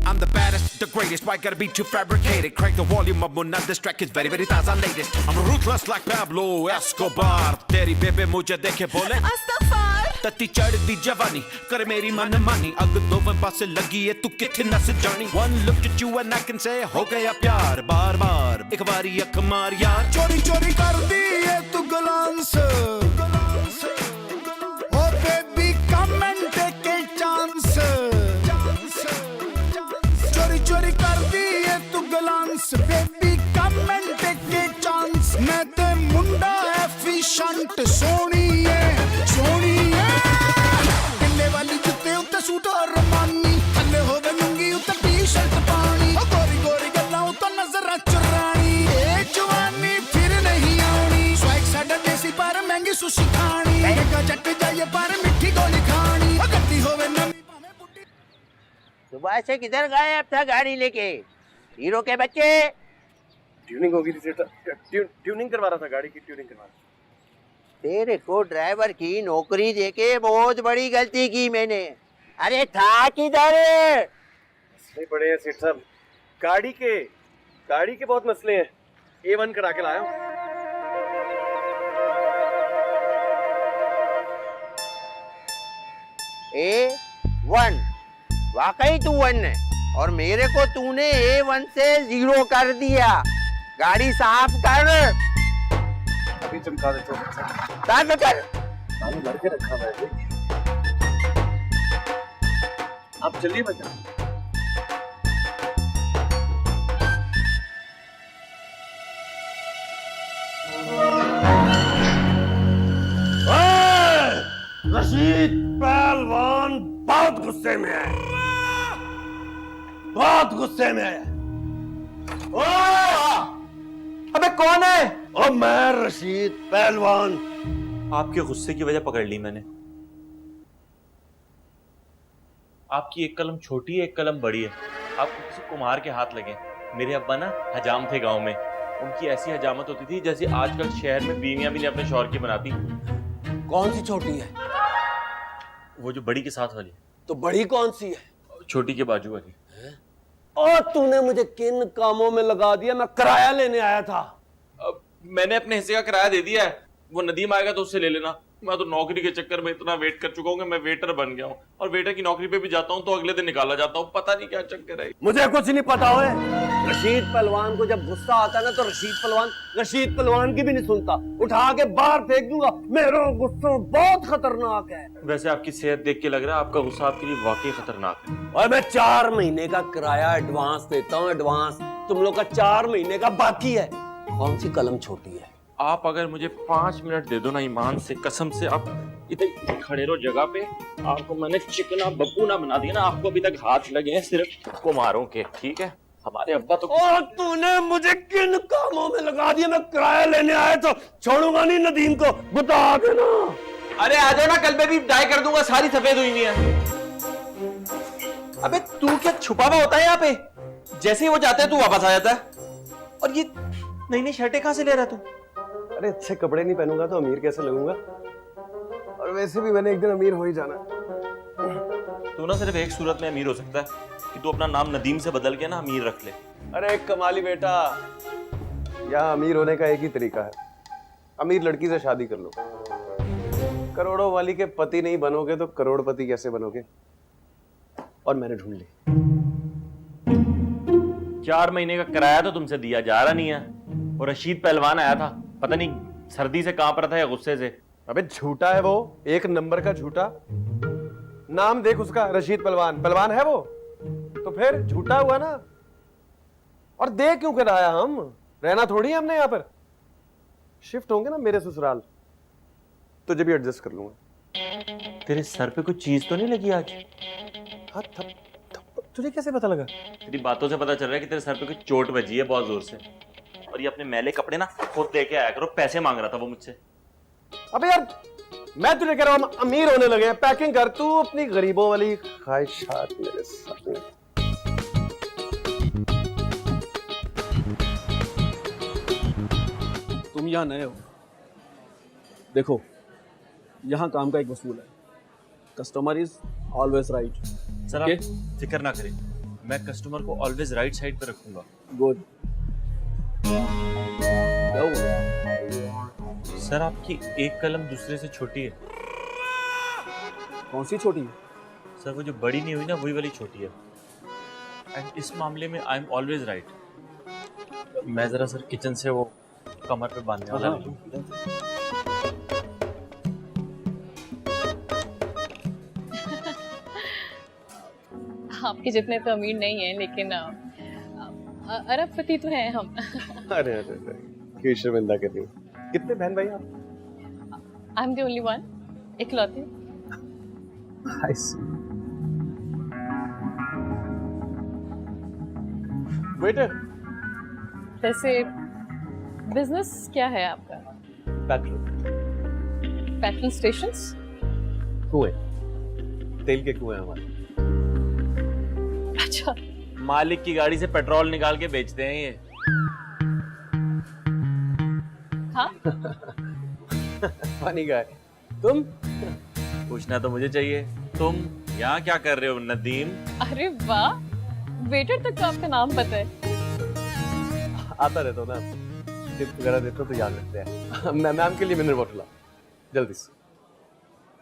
I'm the baddest, the greatest. Why gotta be too fabricated? Crank the volume up when this track is very, very taza latest. I'm ruthless like Pablo Escobar. तेरी बेबे मुझे देखे बोले अस्तगफार। तत्ती चढ़दी जवानी कर मेरी मन मानी अग दो पासे लगी है तू किथे नस जानी One look at you and I can say हो गया प्यार बार बार एक बारी अख मार यार चोरी चोरी कर दी है तू glance oh baby come and take a chance चोरी चोरी कर दी है तू glance baby come and take a chance मैं ते मुंडा एफिशिएंट सोनी है किले वाली जुत्ते उत्ते सूट और रमानी थल्ले होवे लुंगी उत्ते टी-शर्ट पानी ओ गोरी गोरी गल्लां उत्ते नजर चुरानी ए जवानी फिर नहीं आनी स्वैग साडा देसी पर महंगी सुशी खानी का जट जाए पर मिठी गोली खानी ओ गड्डी होवे नवी भावे बुड्ढी सुबह से किधर गायब था गाड़ी लेके हीरो के बच्चे ट्यूनिंग होगी थी ट्यूनिंग करवा रहा था गाड़ी की ट्यूनिंग करवा रहा तेरे को ड्राइवर की नौकरी देके बहुत बड़ी गलती की मैंने अरे था किधर मसले पड़े हैं सेठ साहब गाड़ी के बहुत मसले हैं A1 करा के लाया हूँ A1 वाकई तू 1 है और मेरे को तूने A1 से 0 कर दिया गाड़ी साफ कर अभी चमका देता साफ कर हूँ भर के रखा हुआ है आप चलिए बच्चा रशीद पहलवान बहुत गुस्से में है बहुत गुस्से में है अबे कौन है? ओ मैं रशीद पहलवान आपके गुस्से की वजह पकड़ ली मैंने। आपकी एक कलम छोटी है एक कलम बड़ी है। आपको किसी कुम्हार के हाथ लगे। मेरे अब्बा ना हजाम थे गांव में। उनकी ऐसी हजामत होती थी जैसे आजकल शहर में बीवियां भी नहीं अपने शौहर की बनाती। कौन सी छोटी है? वो जो बड़ी के साथ वाली। तो बड़ी कौन सी है? छोटी के बाजू वाली। और तूने मुझे किन कामों में लगा दिया? मैं किराया लेने आया था। मैंने अपने हिस्से का किराया दे दिया है। वो नदीम आएगा तो उससे ले लेना। मैं तो नौकरी के चक्कर में इतना वेट कर चुका हूँ कि मैं वेटर बन गया हूँ और वेटर की नौकरी पे भी जाता हूँ तो अगले दिन निकाला जाता हूँ। पता नहीं क्या चक्कर है। मुझे कुछ नहीं पता है। रशीद पहलवान को जब गुस्सा आता है ना तो रशीद पहलवान की भी नहीं सुनता, उठा के बाहर फेंक दूंगा। मेरा गुस्सा बहुत खतरनाक है। वैसे आपकी सेहत देख के लग रहा है आपका गुस्सा आपके लिए वाकई खतरनाक है। और मैं 4 महीने का किराया एडवांस देता हूँ। एडवांस तुम लोग का 4 महीने का बाकी है। कौन सी कलम छोटी है? आप अगर मुझे 5 मिनट दे दो ना ईमान से कसम से आप इतने खड़े रहो जगह पे। आपको मैंने चिकना बबूना बना दिया ना। आपको अभी तक हाथ लगे हैं सिर्फ कुम्हारों के। ठीक है हमारे अब्बा तो। और तूने मुझे किन कामों में लगा दिया? मैं किराया लेने आया तो छोड़ूंगा नहीं नदीम को। बता देना। अरे आ जाओ ना कल पे भी डाई कर दूंगा। सारी सफेद हुई नहीं है। अबे तू क्या छुपा हुआ होता है यहाँ पे? जैसे ही वो जाते हैं तू वापस आ जाता है। और ये नई नई शर्टें कहाँ से ले रहा तू? अरे अच्छे कपड़े नहीं पहनूंगा तो अमीर कैसे लगूंगा? और वैसे भी मैंने एक दिन अमीर हो ही जाना। तू ना सिर्फ एक सूरत में अमीर हो सकता है कि तू अपना नाम नदीम से बदल के ना अमीर रख ले। अरे कमाली बेटा, यहाँ अमीर होने का एक ही तरीका है, अमीर लड़की से शादी कर लो। करोड़ों वाली के पति नहीं बनोगे तो करोड़पति कैसे बनोगे? और मैंने ढूंढ ली। 4 महीने का किराया तो तुमसे दिया जा रहा नहीं है। और रशीद पहलवान आया था, पता नहीं सर्दी से कांप रहा था या गुस्से से। अबे झूठा है वो, 1 नंबर का झूठा। नाम देख उसका, रशीद पहलवान। पहलवान है वो तो फिर झूठा हुआ ना। और देख क्यों कराया? हम रहना थोड़ी है हमने यहाँ पर। शिफ्ट होंगे ना मेरे ससुराल तो जब भी एडजस्ट कर लूंगा। तेरे सर पे कुछ चीज तो नहीं लगी आज? हाँ तुझे कैसे पता लगा? तेरी बातों से पता चल रहा है कि तेरे सर पे कुछ चोट बजी है बहुत जोर से। और ये अपने मैले कपड़े ना खुद लेके आया करो। पैसे मांग रहा था वो मुझसे। अबे यार मैं तुझे कह रहा हूँ अमीर होने लगे हैं। पैकिंग कर तू अपनी गरीबों वाली ख्वाहिशात मेरे सामने। तुम यहाँ नए हो, देखो यहाँ काम का एक उसूल है, customer is always right. Sir आप फिक्र ना करें, मैं कस्टमर को ऑलवेज राइट साइड पे रखूंगा। गुड। क्या हुआ? सर आपकी एक कलम दूसरे से छोटी है। कौन सी छोटी है? सर वो जो बड़ी नहीं हुई ना वही वाली छोटी है। एंड इस मामले में आई एम ऑलवेज राइट। मैं जरा सर किचन से वो कमर पे बांधने वाला हूँ। आपके जितने तो अमीर नहीं हैं, लेकिन अरबपति तो हैं हम। अरे अरे अरे, क्यों शर्मिंदा कर रही हो? कितने बहन भाई आप? I am the only one, इकलौती। I see. Waiter, वैसे बिजनेस क्या है आपका? Petrol stations? कुएं, तेल के कुएं हमारे। अच्छा, मालिक की गाड़ी से पेट्रोल निकाल के बेचते हैं ये। हाँ। पानी का है। तुम? पूछना तो मुझे चाहिए, तुम यहाँ क्या कर रहे हो नदीम? अरे वाह, वेटर तक तो आपका नाम पता है। आता रहता हूँ ना, टिप वगैरह देते हो तो याद रखते हैं। मैम के लिए मिनरल वाटर लाओ, जल्दी से।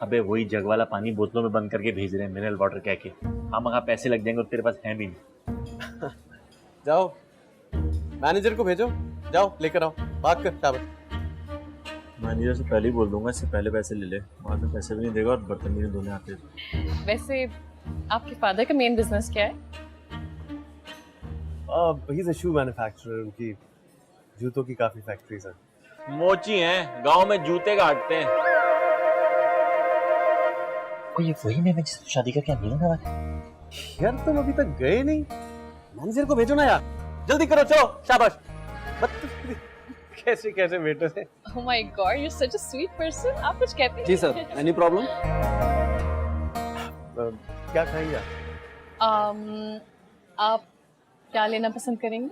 अबे वही जग वाला पानी बोतलों में बंद करके भेज रहे हैं मिनरल वाटर कह के। हम अगर पैसे लग जाएंगे और तेरे पास है भी नहीं। जाओ, मैनेजर को भेजो, जाओ लेकर आओ, भाग कर शाबाश। मैनेजर से पहले ही बोल दूंगा, इससे पहले पैसे ले ले, बाद में पैसे भी नहीं देगा और बर्तन भी नहीं धोने आते। वैसे आपके फादर का मेन बिजनेस क्या है? He is a shoe manufacturer, उनकी जूतों की काफी फैक्ट्रीज हैं। मोची हैं, गांव में जूते काटते हैं। ये वही मैं जिससे शादी का क्या मिलने वाला है? यार तुम अभी तक गए नहीं, मैनेजर को भेजो ना यार, जल्दी करो, चलो शाबाश। कैसे कैसे वेटर है। Oh my God, you're such a sweet person. आप कुछ कहते हैं? जी सर, एनी प्रॉब्लम? क्या खाएंगे आप? आप क्या लेना पसंद करेंगे?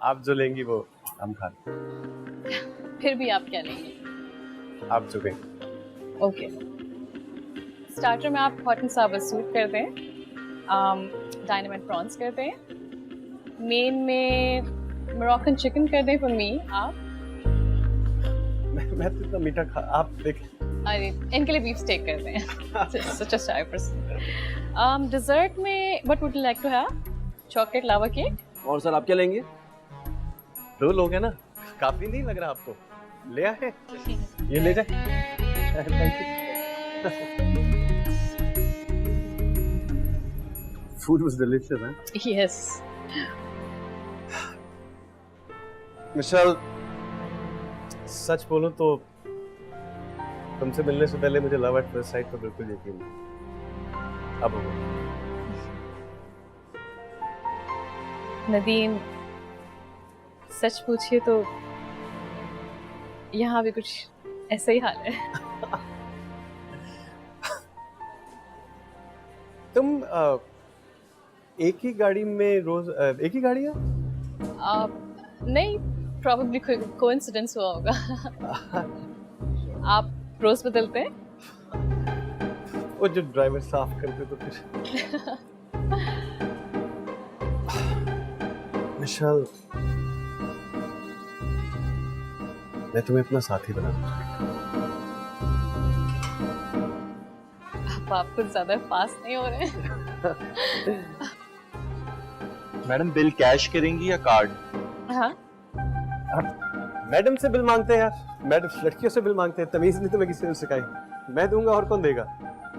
आप जो लेंगी वो हम खा लेंगे। फिर भी आप क्या लेंगे? आप जो कहें। ओके, स्टार्टर में आप हॉट एंड सावर सूप कर दें, डायनामाइट प्रॉन्स कर दें, मेन में मोरक्कन चिकन कर दें फॉर मी। आप? मैं तो इतना मीठा खा, आप देख। अरे इनके लिए बीफ स्टेक कर दें। Such a shy person. Dessert में what would you like to have? Chocolate lava cake? और सर आप क्या लेंगे? 2 लोग हैं ना, काफी नहीं लग रहा आपको? ले आए, ये ले जाए। फूड वाज डिलीशियस, हैं? यस। मिशेल, सच बोलूं तो तुमसे मिलने से पहले मुझे लव एट फर्स्ट साइट पर बिल्कुल यकीन नहीं। अब हो गया। नदीम, सच पूछिए तो यहाँ भी कुछ ऐसा ही हाल है। तुम एक ही गाड़ी में रोज एक ही गाड़ी है? नहीं, प्रॉब्ली कोई कोइंसिडेंस हुआ होगा। आप रोज बदलते हैं? वो जो ड्राइवर साफ करते तो फिर। मिशेल, मैं तुम्हें अपना साथी बनाना आप कुछ ज्यादा पास नहीं हो रहे हैं। मैडम बिल कैश करेंगी या कार्ड? हाँ, मैडम से बिल मांगते हैं यार, मैडम लड़कियों से बिल मांगते हैं, तमीज नहीं तुम्हें किसी ने सिखाई। मैं दूंगा और कौन देगा?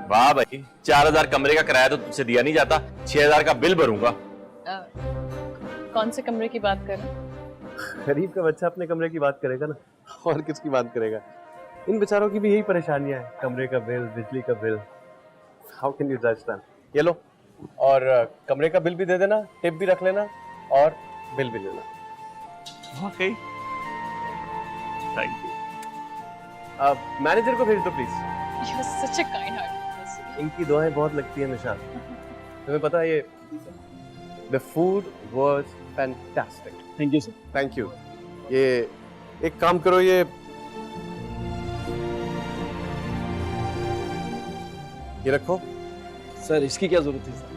वाह भाई, 4000 कमरे का किराया तो तुझसे दिया नहीं जाता, 6000 का बिल भरूंगा। कौन से कमरे की बात कर रहे हैं? गरीब का बच्चा अपने कमरे की बात करेगा ना, और किसकी बात करेगा? इन बेचारों की भी यही परेशानियां हैं, कमरे का बिल, बिजली का बिल। हाउ कैन यू जज देम? ये लो, और कमरे का बिल भी दे देना, टिप भी रख लेना और बिल भी लेना। Okay, thank you. मैनेजर को भेज दो please. You're such a kind-hearted person. इनकी दुआएं बहुत लगती है निशान। तुम्हें पता है ये The food was fantastic. Thank you sir. Thank you. ये एक काम करो, ये रखो। सर इसकी क्या जरूरत है सर?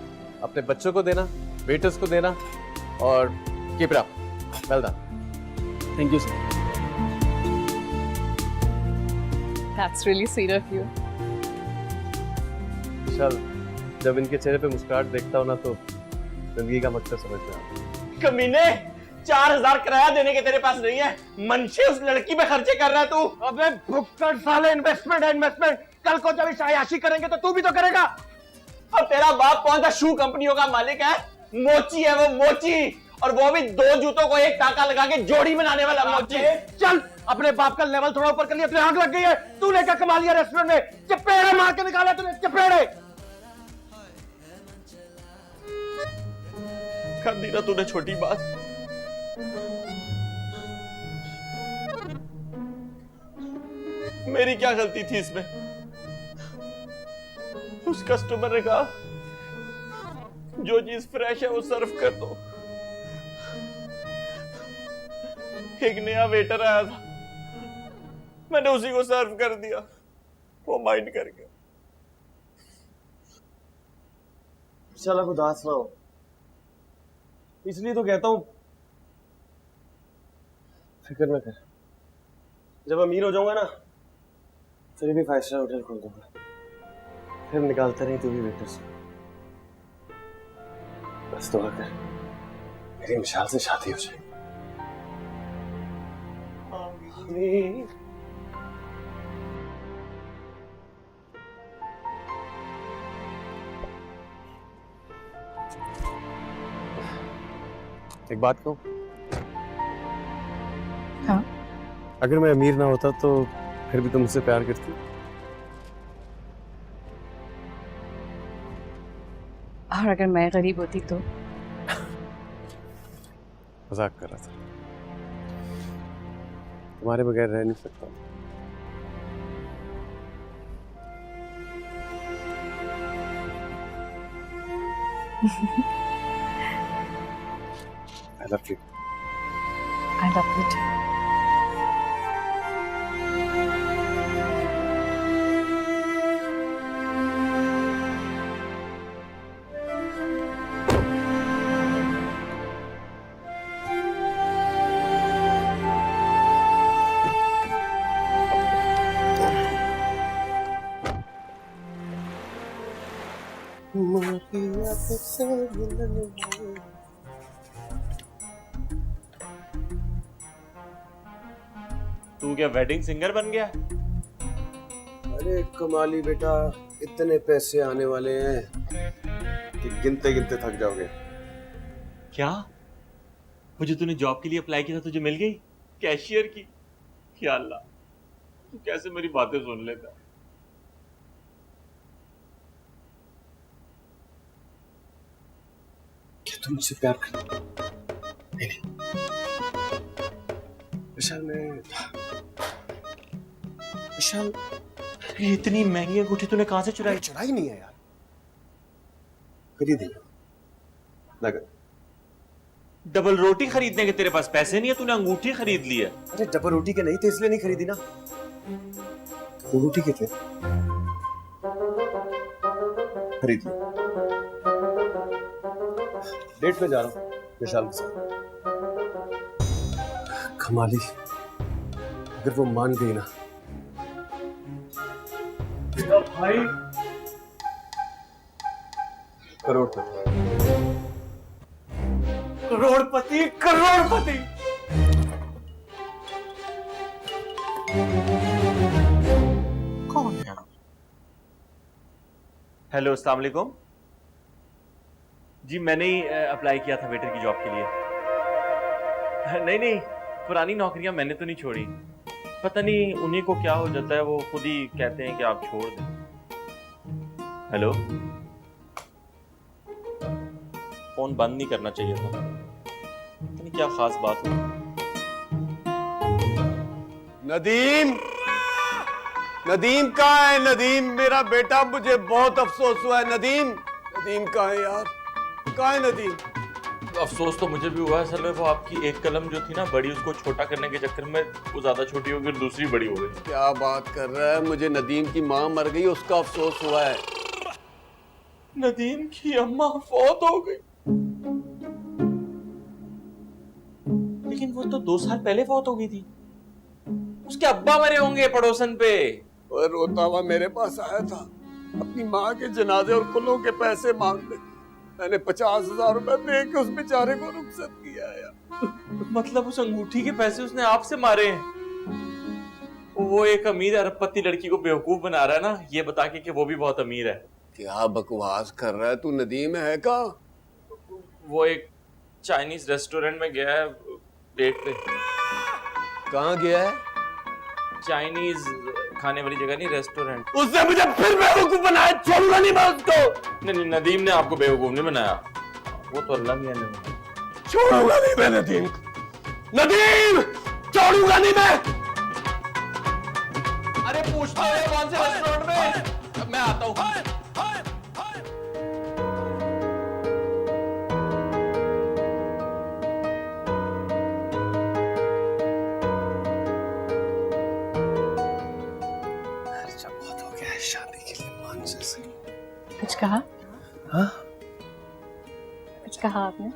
अपने बच्चों को देना, वेटर्स को देना, और keep it up, well done. Thank you sir. That's really sweet of you. चल, जब इनके चेहरे पे मुस्कुराहट देखता हूँ ना तो जिंदगी का मकसद समझ में आता है। कमीने, 4000 किराया देने के तेरे पास नहीं है, मनशे उस लड़की पे खर्चे कर रहा है तू। अबे भुक्कड़ साले, इन्वेस्टमेंट है इन्वेस्टमेंट। कल को जब इस आयाशी करेंगे तो तू भी तो करेगा। और तेरा बाप कौन सा शू कंपनियों का मालिक है? मोची है वो, मोची, और वो भी 2 जूतों को एक टाका लगा के जोड़ी बनाने वाला मोची। चल, अपने बाप का लेवल थोड़ा ऊपर कर लिया, तुझे आग लग गई है। तू लेकर कमा लिया रेस्टोरेंट में, चपेड़े मार के निकाला तूने, चपेड़े। कर दी ना तूने छोटी बात। मेरी क्या गलती थी इसमें? उस कस्टमर ने कहा जो चीज फ्रेश है वो सर्व कर दो। एक नया वेटर आया था, मैंने उसी को सर्व कर दिया, वो माइंड कर गया। चल अब उदास ना हो, इसलिए तो कहता हूं फिक्र न कर। जब अमीर हो जाऊंगा ना फिर भी 5 स्टार होटल खोल दूंगा, फिर निकालता नहीं तू भी वेटर से। बस दुआ कर मेरी मिसाल से शादी हो जाए। एक बात कहूं? हाँ? अगर मैं अमीर ना होता तो फिर भी तुम मुझसे प्यार करती? और अगर मैं गरीब होती तो? मजाक कर रहा था, तुम्हारे बगैर रह नहीं सकता। I love you. I love you too. तू क्या वेडिंग सिंगर बन गया? अरे कमाली बेटा, इतने पैसे आने वाले हैं कि गिनते गिनते थक जाओगे। क्या? वो जो तूने जॉब के लिए अप्लाई किया था तुझे मिल गई? कैशियर की? या अल्लाह, तू कैसे मेरी बातें सुन लेता? क्या तुम मुझसे प्यार करते? नहीं नहीं विशाल, विशाल, ये इतनी महंगी अंगूठी तूने कहां से चुराई? चुराई नहीं है यार, खरीदी नगद। डबल रोटी खरीदने के तेरे पास पैसे नहीं है, तूने अंगूठी खरीद ली है। अरे डबल रोटी के नहीं थे इसलिए नहीं खरीदी ना, अंगूठी के थे, खरीद ली। डेट पे जा रहा हूँ विशाल के साथ। कमाली, अगर वो मान गई ना भाई, करोड़पति। करोड़पति, करोड़पति। कौन है? हेलो, अस्सलाम वालेकुम जी। मैंने ही अप्लाई किया था वेटर की जॉब के लिए। नहीं नहीं, पुरानी नौकरियां मैंने तो नहीं छोड़ी, पता नहीं उन्हीं को क्या हो जाता है, वो खुद ही कहते हैं कि आप छोड़ दें। हेलो, फोन बंद नहीं करना चाहिए था, पता नहीं क्या खास बात हो। नदीम, नदीम कहाँ है? नदीम मेरा बेटा, मुझे बहुत अफसोस हुआ है। नदीम, नदीम कहाँ है यार? कहाँ है नदीम? अफसोस तो मुझे भी हुआ है असल में। वो आपकी एक कलम जो थी ना बड़ी, उसको छोटा करने के चक्कर में वो ज्यादा छोटी हो गई और दूसरी बड़ी हो गई। क्या बात कर रहा है? मुझे नदीम की माँ मर गई, उसका अफसोस हुआ है। नदीम की अम्मा फौत हो गई। लेकिन वो तो 2 साल पहले फौत हो गई थी। उसके अब्बा मरे होंगे पड़ोसन पे। और रोता हुआ मेरे पास आया था अपनी माँ के जनाजे और कुलों के पैसे मांगने। मैंने 50,000 रुपए दे के उस बेचारे को रुखसत किया यार। मतलब उस अंगूठी के पैसे उसने आपसे मारे हैं? वो एक अमीर अरबपति लड़की को बेवकूफ बना रहा है ना, ये बता के कि वो भी बहुत अमीर है। क्या बकवास कर रहा है तू? नदीम है का? वो एक चाइनीज रेस्टोरेंट में गया है डेट पे। कहाँ गया है? चाइनीज खाने वाली जगह नहीं, रेस्टोरेंट। उसने मुझे फिर बेवकूफ बनाया, छोड़ूंगा नहीं मैं उसको। नहीं, नदीम ने आपको बेवकूफ नहीं बनाया, वो तो अल्लाह मियां ने। छोड़ूंगा नहीं मैं नदीम। नदीम छोड़ूंगा नहीं मैं। अरे पूछता है कौन से रेस्टोरेंट में, मैं आता हूँ। खर्चा बहुत हो गया है शादी के लिए मानसे से। कुछ कहा? हाँ? कुछ कहा आपने?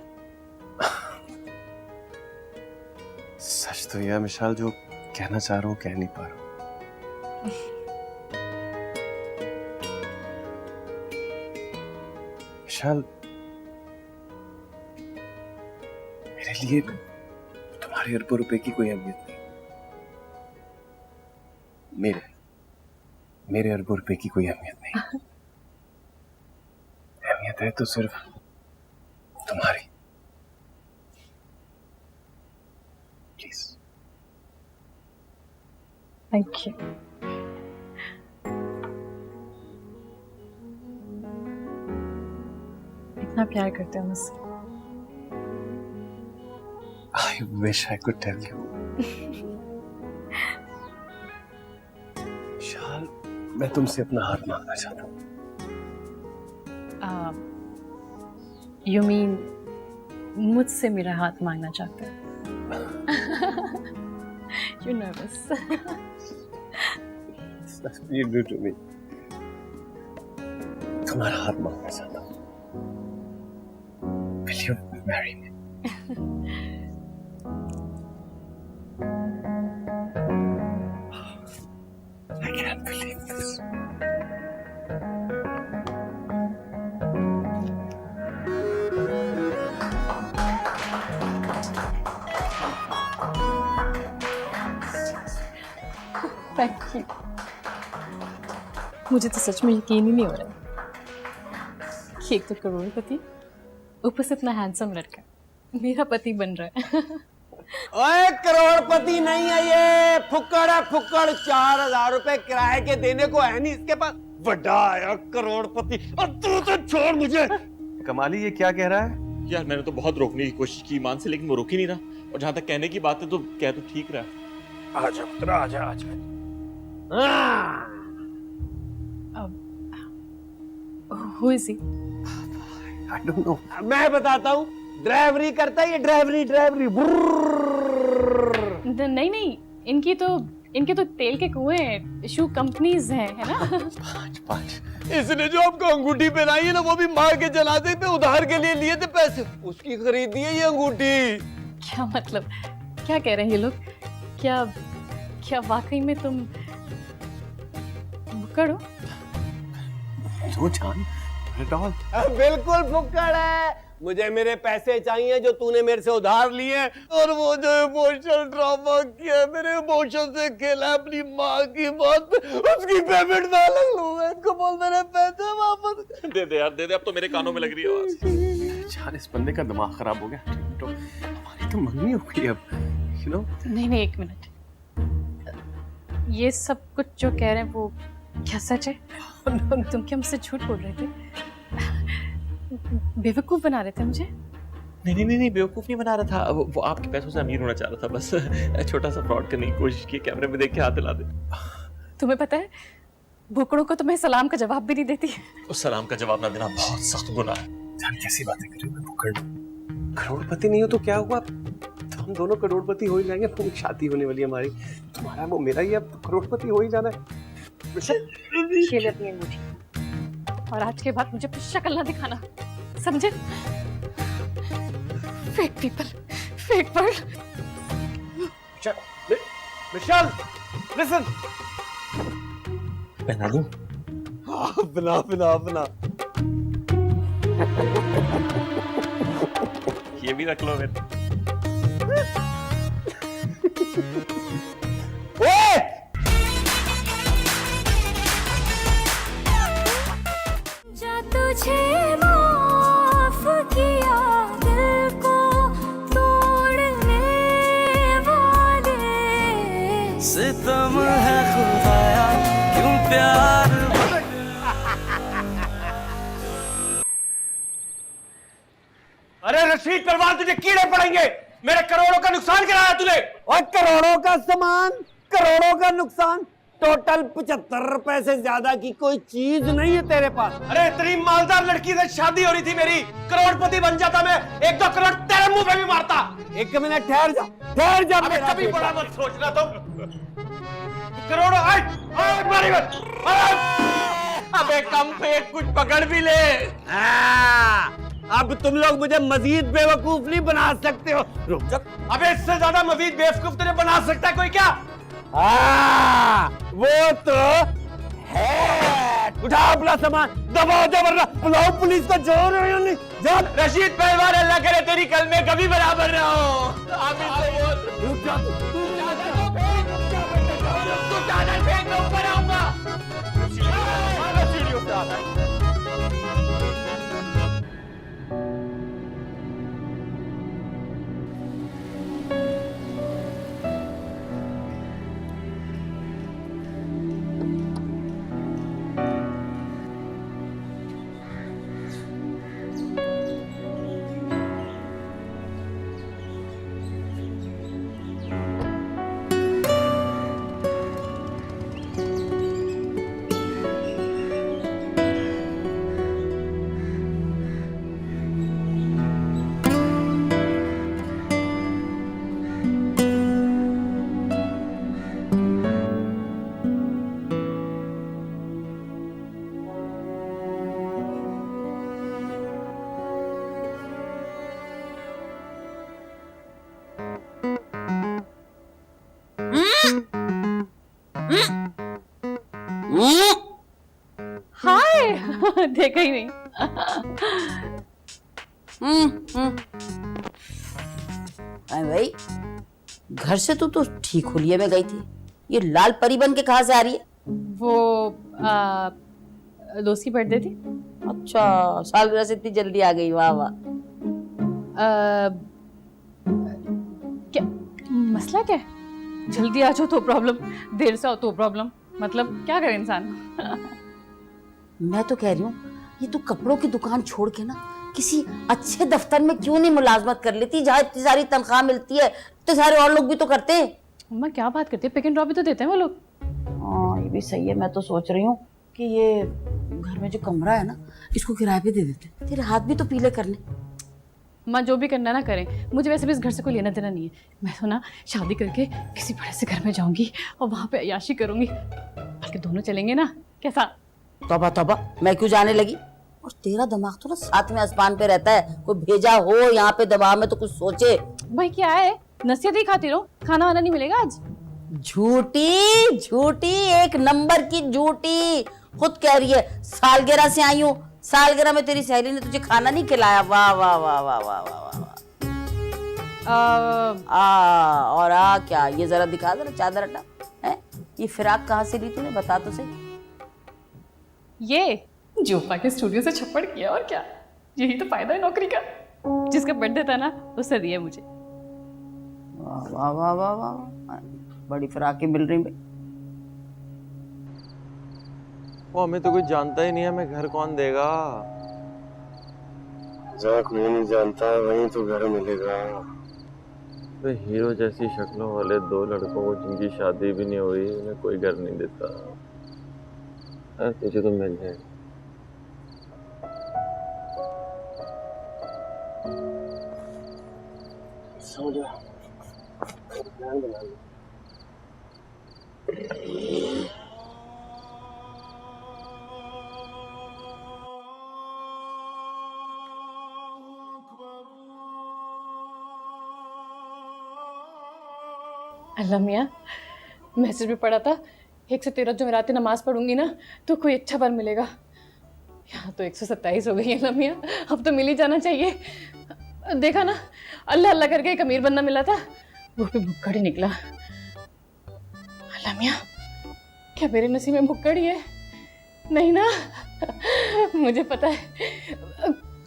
सच तो यह मिशाल जो कहना चाह रहा हूँ कह नहीं पा रहा हूँ। विशाल, मेरे लिए तुम्हारे अरबों रुपए की कोई अहमियत नहीं। मेरे अरबों रुपए की कोई अहमियत नहीं। अहमियत है तो सिर्फ तुम्हारी। प्लीज। Thank you. इतना प्यार करते हो मुझसे। I wish I could tell you. शाल, मैं तुमसे अपना हाथ मांगना चाहता हूँ। You mean मुझसे मेरा हाथ मांगना चाहते हो? You're nervous. That's what you do to me. तुम्हारा हाथ मांगना चाहता हूँ। Will you marry me? I can't believe this. Thank you. मुझे तो सच में यकीन ही नहीं हो रहा कि एक तो करोड़पति, ऊपर से इतना हैंडसम लड़का मेरा पति बन रहा है। ओए करोड़पति नहीं है ये, फुक्कड़ है फुक्कड़। 4,000 रुपए किराए के देने को है नहीं इसके पास। बड़ा आया करोड़पति, और तू तो छोड़ मुझे। कमाली ये क्या कह रहा है? यार मैंने तो बहुत रोकने की कोशिश की ईमान से, लेकिन वो रोक ही नहीं रहा। और जहां तक कहने की बात है तो कह तो ठीक रहा। आजा पुत्र, आजा आजा। Who is he? I don't know. मैं बताता हूँ, ड्राइवरी करता है ये, ड्राइवरी। नहीं, इनके तो तेल के कुएं, शू कंपनीज हैं, है ना? 5 इसने जो आपको अंगूठी पहनाई है ना, वो भी माँ के जनाजे पे उधार के लिए लिए थे पैसे, उसकी खरीदी है ये अंगूठी। क्या मतलब, क्या कह रहे हैं ये लोग? क्या वाकई में तुम बुक्कड़ हो? No जान, not at all. बिल्कुल फुक्कड़ है। मुझे मेरे पैसे चाहिए जो तूने मेरे से उधार लिए, और वो जो इमोशनल ड्रामा किया, मेरे इमोशन से खेला अपनी माँ की बात, उसकी पेमेंट मैं अलग लूंगा। इनको बोल मेरे पैसे वापस दे दे यार, दे दे। अब तो मेरे कानों में लग रही है आवाज। जान, इस बंदे का दिमाग खराब हो गया। तो हमारी तो मंगनी हो गई अब, you know? नहीं, एक मिनट। ये सब कुछ जो कह रहे हैं वो क्या सच है? तुम क्या मुझसे झूठ बोल रहे थे? बेवकूफ बना रहे थे मुझे? नहीं, बेवकूफ नहीं बना रहा था। वो आपके पैसों से अमीर होना चाह रहा था, बस छोटा सा फ्रॉड करने की कोशिश की। कैमरे में देख के हाथ हिला दे। तुम्हें पता है, भुक्कड़ों को तो मैं सलाम का जवाब भी नहीं देती। उस सलाम का जवाब ना देना बहुत सख्त गुनाह है। जान, कैसी बातें कर रही हो? मैं भुक्कड़ करोड़पति नहीं हो तो क्या हुआ? तो हम दोनों करोड़पति हो ही जाएंगे। फिर शादी होने वाली है हमारी, तुम्हारा वो मेरा ही, अब करोड़पति हो ही जाना है। ये ले अपनी अंगूठी। और आज के बाद मुझे अपनी शक्ल ना दिखाना, समझे? Fake people, fake world. Vishal, listen. पहना दूं? अपना अपना अपना ये भी रख लो फिर। जा तुझे माफ किया दिल को तोड़ने वाले, सितम है खुदाया क्यों प्यार। अरे रशीद पलवान, तुझे कीड़े पड़ेंगे। मेरे करोड़ों का नुकसान कराया तूने। और करोड़ों का सामान, करोड़ों का नुकसान, टोटल 75 रुपए से ज्यादा की कोई चीज नहीं है तेरे पास। अरे इतनी मालदार लड़की से शादी हो रही थी मेरी, करोड़पति बन जाता मैं, 1-2 करोड़ तेरे मुंह पे भी मारता। एक मिनट ठहर जा, ठहर जा। अबे कभी बड़ा मत सोचना तुम। करोड़ों मारी मत। अबे कम फेंक, कुछ पकड़ भी ले। अब तुम लोग मुझे मजीद बेवकूफ नहीं बना सकते हो। रुक जा। अबे इससे ज्यादा मजीद बेवकूफ तुझे बना सकता है कोई क्या? वो तो है। उठा अपना सामान, दबाओ जबरना, बुलाओ पुलिस को। जोर है या नहीं? जा। रशीद पहलवान, अल्लाह करे तेरी कल में कभी बराबर ना हो। रुक जा तू चादर फेंक, मैं ऊपर आऊंगा। सीढ़ियों पे आता है। हाय देखा ही नहीं। अरे भाई, घर से तो ठीक होलिये में गई थी, ये लाल परी बन के कहाँ से आ रही है? वो दोस्त की बर्थडे थी। अच्छा, सालगिरह से इतनी जल्दी आ गई, वाह वाह। क्या मसला क्या है? जल्दी आ जाओ तो प्रॉब्लम, देर से आओ तो प्रॉब्लम। मतलब क्या करे इंसान? मैं तो कह रही हूँ, ये तू कपड़ों की दुकान छोड़ के ना किसी अच्छे दफ्तर में क्यों नहीं मुलाजमत कर लेती, जहाँ इतनी सारी तनख्वाह मिलती है। तो सारे और लोग भी तो करते हैं। अम्मा क्या बात करती है, पिक एंड ड्रॉप भी तो देते हैं वो लोग। हाँ, ये भी सही है। मैं तो सोच रही हूँ कि ये घर में जो कमरा है ना, इसको किराए पे दे देते, तेरे हाथ भी तो पीले करने। माँ जो भी करना ना करें, मुझे वैसे भी इस घर से कोई लेना देना नहीं है। मैं तो ना शादी करके किसी बड़े से घर में जाऊंगी और वहां पे अय्याशी करूंगी। बल्कि दोनों चलेंगे ना, कैसा? तौबा तौबा, मैं क्यों जाने लगी? और तेरा दिमाग तो ना साथ में आसमान पे रहता है, कोई भेजा हो यहाँ पे दिमाग में तो कुछ सोचे। भाई क्या है, नसीहत ही खाती रहो, खाना वाना नहीं मिलेगा आज। झूठी झूठी, एक नंबर की झूठी। खुद कह रही है सालगिरह से आई हूँ, सालगिरह में तेरी सहेली ने तुझे खाना नहीं खिलाया। वाह वाह वाह वाह वाह वाह वाह। और क्या, ये जरा दिखा, जरा चादर हटा। है ये फिराक कहाँ से ली तूने, बता तो सही। ये जोपा के स्टूडियो से छप्पड़ किया, और क्या। यही तो फायदा है नौकरी का। जिसका बर्थडे था ना, उससे दिया मुझे। वाह वाह वाह वाह वाह, बड़ी फिराकें मिल रही भाई। वो हमें तो कोई जानता ही नहीं है, हमें घर कौन देगा? जहाँ कोई नहीं जानता वहीं तो घर मिलेगा। तो हीरो जैसी शक्लों वाले 2 लड़कों को जिनकी शादी भी नहीं हुई, उन्हें कोई घर नहीं देता। तुझे तो मिल जाएगा। सो जा। अल्लाह मियाँ, मैसेज में पढ़ा था 113 जुमेरात नमाज पढ़ूंगी ना तो कोई अच्छा बर मिलेगा। यहाँ तो 127 हो गई है अल्लाह मियाँ, अब तो मिल ही जाना चाहिए। देखा ना, अल्लाह अल्लाह करके एक अमीर बंदा मिला था, वो भी भुक्कड़ ही निकला। अल्लाह मियाँ, क्या मेरे नसीब में भुक्कड़ ही है? नहीं ना, मुझे पता है।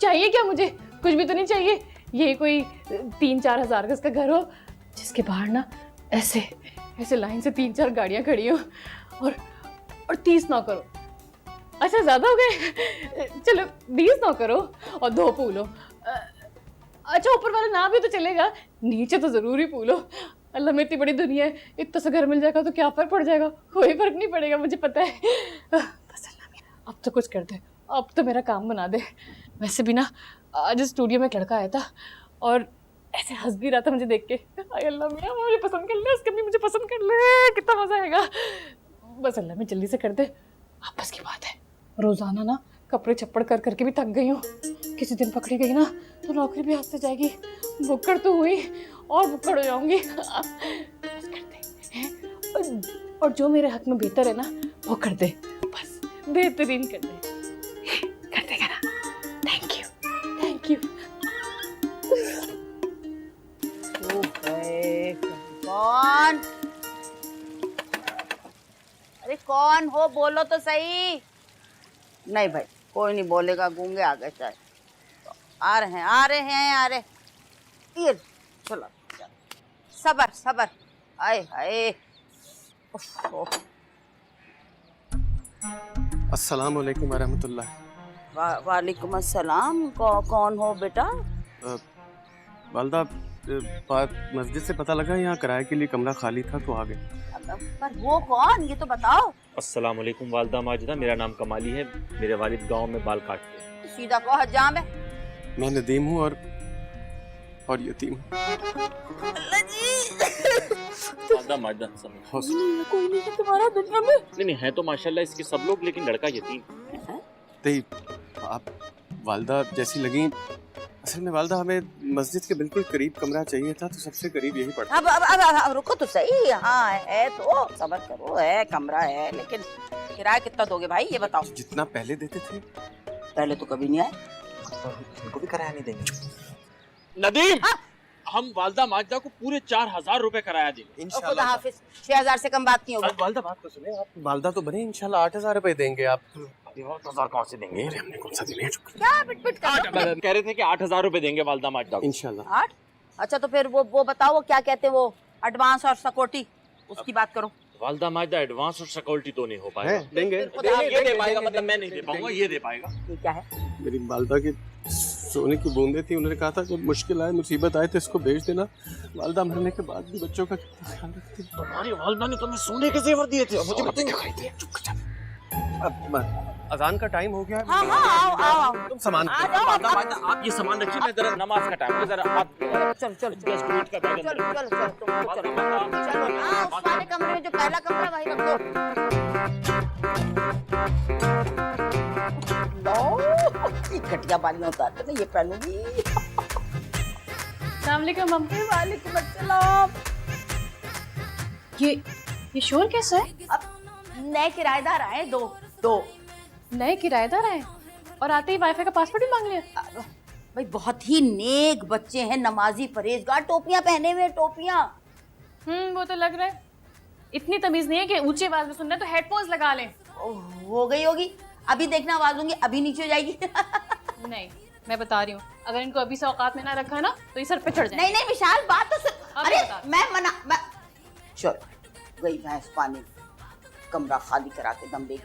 चाहिए क्या मुझे? कुछ भी तो नहीं चाहिए। ये कोई 3-4 हज़ार गज का घर हो जिसके बाहर ना ऐसे ऐसे लाइन से 3-4 गाड़ियां खड़ी हो और 30 नौकर हो। अच्छा ज्यादा हो गए, चलो 20 नौकर हो और 2 पूल हो। अच्छा ऊपर वाला ना भी तो चलेगा, नीचे तो जरूर ही पूल हो। अल्लाह में इतनी बड़ी दुनिया है, इतना सा घर मिल जाएगा तो क्या फर्क पड़ जाएगा? कोई फर्क नहीं पड़ेगा, मुझे पता है। बस अल्लाह अब तो कुछ कर दे, अब तो मेरा काम बना दे। वैसे भी ना आज स्टूडियो में एक लड़का आया था और ऐसे हंस भी रहा था मुझे देख के। हाय अल्लाह मियां, मुझे पसंद कर ले, उसके भी मुझे पसंद कर ले, कितना मजा आएगा। बस अल्लाह में जल्दी से कर दे। आपस की बात है, रोजाना ना कपड़े चप्पड़ कर करके भी थक गई हूँ। किसी दिन पकड़ी गई ना तो नौकरी भी हाथ से जाएगी। बुक्कड़ तो हुई और बुक्कड़ हो जाऊंगी। बस कर दे हैं? और जो मेरे हक में बेहतर है ना वो कर दे, बस बेहतरीन कर दे। कर देगा ना? Thank you, thank you. कौन? अरे कौन हो, बोलो तो सही। नहीं भाई, कोई नहीं बोलेगा, गूंगे आ गए शायद। आ रहे हैं, आ रहे हैं, आ रहे। ये चलो सबर सबर। आए हाय। अस्सलाम वालेकुम वरहमतुल्लाह। वालेकुम अस्सलाम। कौन हो बेटा? वालदा, मस्जिद से पता लगा यहाँ किराए के लिए कमरा खाली था तो आ गए। पर वो कौन, ये तो बताओ। अस्सलाम वालेकुम वालदा माजिदा, मेरा नाम कमाली है। मेरे वालिद गांव में बाल काटते हैं। सीधा कहो हज्जाम है। मैं नदीम हूँ और यतीम। अल्लाह जी। वालदा माजिदा समझ। कोई नहीं है तुम्हारा दुनिया में? नहीं है तो माशाल्लाह इसके सब लोग, लेकिन लड़का यतीम। तो आप वालदा जैसी लगी। असल में वालदा, हमें मस्जिद के बिल्कुल करीब कमरा चाहिए था तो सबसे करीब यही पड़ता। अब रुको तो सही। हाँ है तो सबर करो, है कमरा है, लेकिन किराया कितना दोगे भाई ये बताओ। जितना पहले देते थे। पहले तो कभी नहीं आए। उनको भी किराया नहीं देंगे। नदीम, हम वालदा माजिदा को पूरे 4000 रुपए किराया देंगे इंशाल्लाह। खुदा हाफिज। 6000 से कम बात नहीं होगी। वालदा बात तो सुने, आप वालदा तो बने, इंशाल्लाह 8000 रुपए देंगे आप। 8000 कहाँ से देंगे? हमने कौन सा दिया? क्या पिट कह रहे थे कि 8000 रुपए देंगे वालदा माजिदा को। इंशाल्लाह। 8? अच्छा तो फिर वो बताओ, वो क्या कहते हैं, वो एडवांस और सिक्योरिटी, उसकी बात करो। वालदा माजिदा एडवांस और सिक्योरिटी तो नहीं हो पाएगा। देंगे। ये दे पाएगा, मतलब मैं नहीं दे पाऊंगा, ये दे पाएगा। ये क्या है? मेरी वालदा की सोने की बूंदे थी, उन्होंने कहा था जब मुश्किल आए, मुसीबत आए तो इसको बेच देना। वालदा मरने के बाद भी बच्चों का कितना ख्याल रखती। तुम्हारी वालदा ने तुम्हें सोने के जेवर दिए थे, मुझे बताइए। अब अजान का टाइम हो गया है। हाँ हाँ आओ। तुम सामान आप ये सामान रखिए, मैं जरा नमाज का टाइम है, जरा आप चलो 10 मिनट का बैग चलो अंदर। चलो चलो उस वाले कमरे में जो पहला कमरा वही रख दो। घटिया बालियां उतारते थे, ये पहनूंगी। अस्सलाम वालेकुम मम्मी। वालेकुम अस्सलाम। ये शोर कैसा है? अब नए किराएदार आए, दो नए किराएदार आए और आते ही वाईफाई का पासवर्ड भी मांग लिया। भाई बहुत ही नेक बच्चे हैं, नमाजी परहेजगार, टोपियां पहने हुए, टोपियां। वो तो लग रहा है। इतनी तमीज नहीं है कि ऊंची आवाज में सुनना है तो हेडफोन्स लगा लें। हो गई होगी, अभी देखना आवाज दूंगी, अभी नीचे हो जाएगी। नहीं, मैं बता रही हूँ, अगर इनको अभी से औकात में ना रखा ना तो ये सर पे चढ़ जाए। नहीं विशाल, बात तो सुन। अरे मैं चलो गई भैंस पानी, कमरा खाली करा के दम देगी।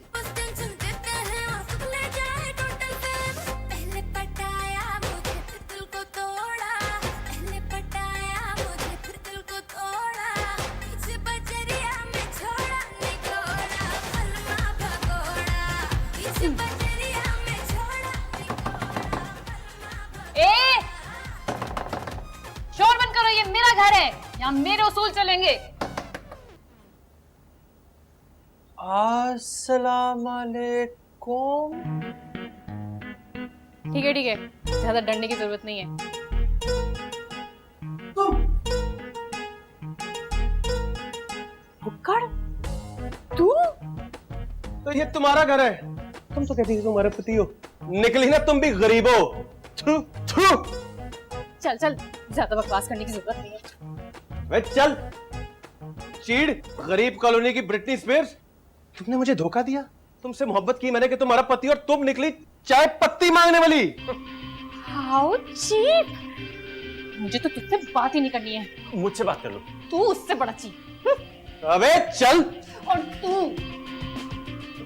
शोर बंद करो, ये मेरा घर है, यहाँ मेरे उसूल चलेंगे। अस्सलाम वालेकुम। ठीक है, ज्यादा डरने की जरूरत नहीं है। तो ये तुम्हारा घर है। तुम तो कहती हो तुम्हारे पति हो, निकली ना तुम भी गरीब हो। थू, थू। चल चल, ज्यादा बकवास करने की जरूरत नहीं है। वे चल चीड़, गरीब कॉलोनी की ब्रिटनी स्पीयर्स। तुमने मुझे धोखा दिया, तुमसे मोहब्बत की मैंने कि तुम्हारा पति, और तुम निकली चाय पत्ती मांगने वाली। How cheap! मुझे तो तुझसे बात ही नहीं करनी है। मुझसे बात कर लो। तू उससे बड़ा चीप। अबे चल। और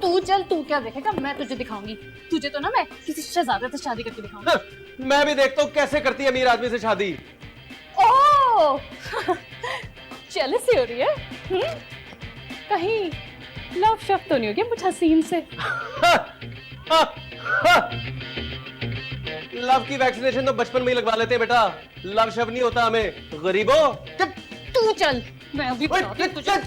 तू चल, तू क्या देखेगा, मैं तुझे दिखाऊंगी। तुझे तो ना मैं किसी शहजादे से शादी करके दिखाऊंगी। मैं भी देखता हूँ कैसे करती है अमीर आदमी से शादी। ओह जेलसी हो रही है? कहीं लव शव तो नहीं हो गया मुझे हसीन से? लव की वैक्सीनेशन तो बचपन में ही लगवा लेते हैं बेटा, लव शव नहीं होता हमें, गरीबों। तू चल, मैं अभी बताती हूँ तुझे।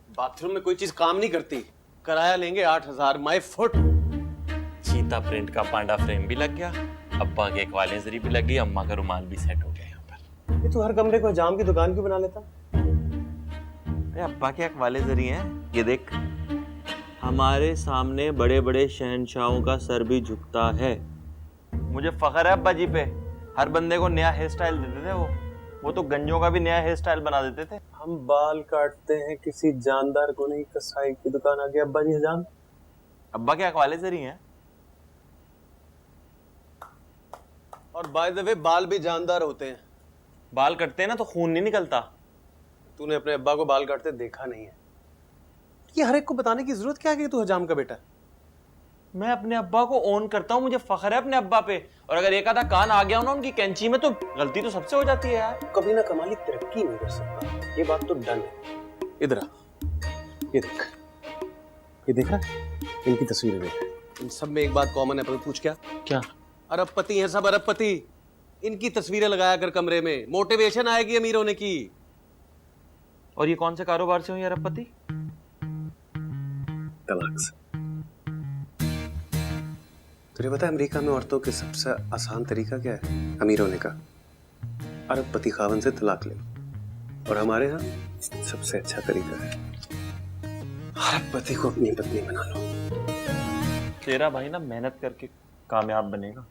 बाथरूम में कोई चीज काम नहीं करती, किराया लेंगे 8,000 माय फुट। चीता प्रिंट का पांडा फ्रेम भी लग गया, अब्बा के एक्वालाइजर भी लग गई, अम्मा का रुमाल भी सेट हो गया यहाँ पर। ये तू हर कमरे को जाम की दुकान क्यों बना लेता? अरे अब्बा के एक्वालाइजर ही हैं, ये देख। हमारे सामने बड़े बड़े शहंशाहों का सर भी झुकता है। मुझे फख्र है अब्बा जी पे, हर बंदे को नया हेयर स्टाइल देते थे वो तो गंजों का भी नया हेयर स्टाइल बना देते थे। हम बाल काटते हैं किसी जानदार को नहीं, कसाई की दुकान आ गई अब्बा जी हजाम। अब्बा के एक्वालाइजर ही हैं। और बाय द वे बाल भी जानदार होते हैं। बाल कटते हैं ना तो खून नहीं निकलता। तूने अपने अब्बा को बाल काटते देखा नहीं है। ये हर एक को बताने की जरूरत क्या है कि तू हजाम का बेटा है? मैं अपने अब्बा को ओन करता हूँ, मुझे फख्र है अपने अब्बा पे। और अगर एक आधा कान आ गया हो ना उनकी कैंची में तो गलती तो सबसे हो जाती है यार। कभी ना कमाली तरक्की नहीं कर सकता, ये बात तो डन है। इधर आ, ये देख, ये देख रहा है? इनकी तस्वीरें देख। इन सब में एक बात कॉमन है, पर पूछ क्या? क्या? अरबपति हैं सब, अरबपति। इनकी तस्वीरें लगाया कर कमरे में, मोटिवेशन आएगी अमीर होने की। और ये कौन से कारोबार से हुई अरबपति? तलाक से। तुझे पता है अमेरिका में औरतों के सबसे आसान तरीका क्या है अमीर होने का? अरबपति खावन से तलाक ले। और हमारे यहाँ सबसे अच्छा तरीका है अरबपति को अपनी पत्नी बना लो। तेरा भाई ना मेहनत करके कामयाब बनेगा।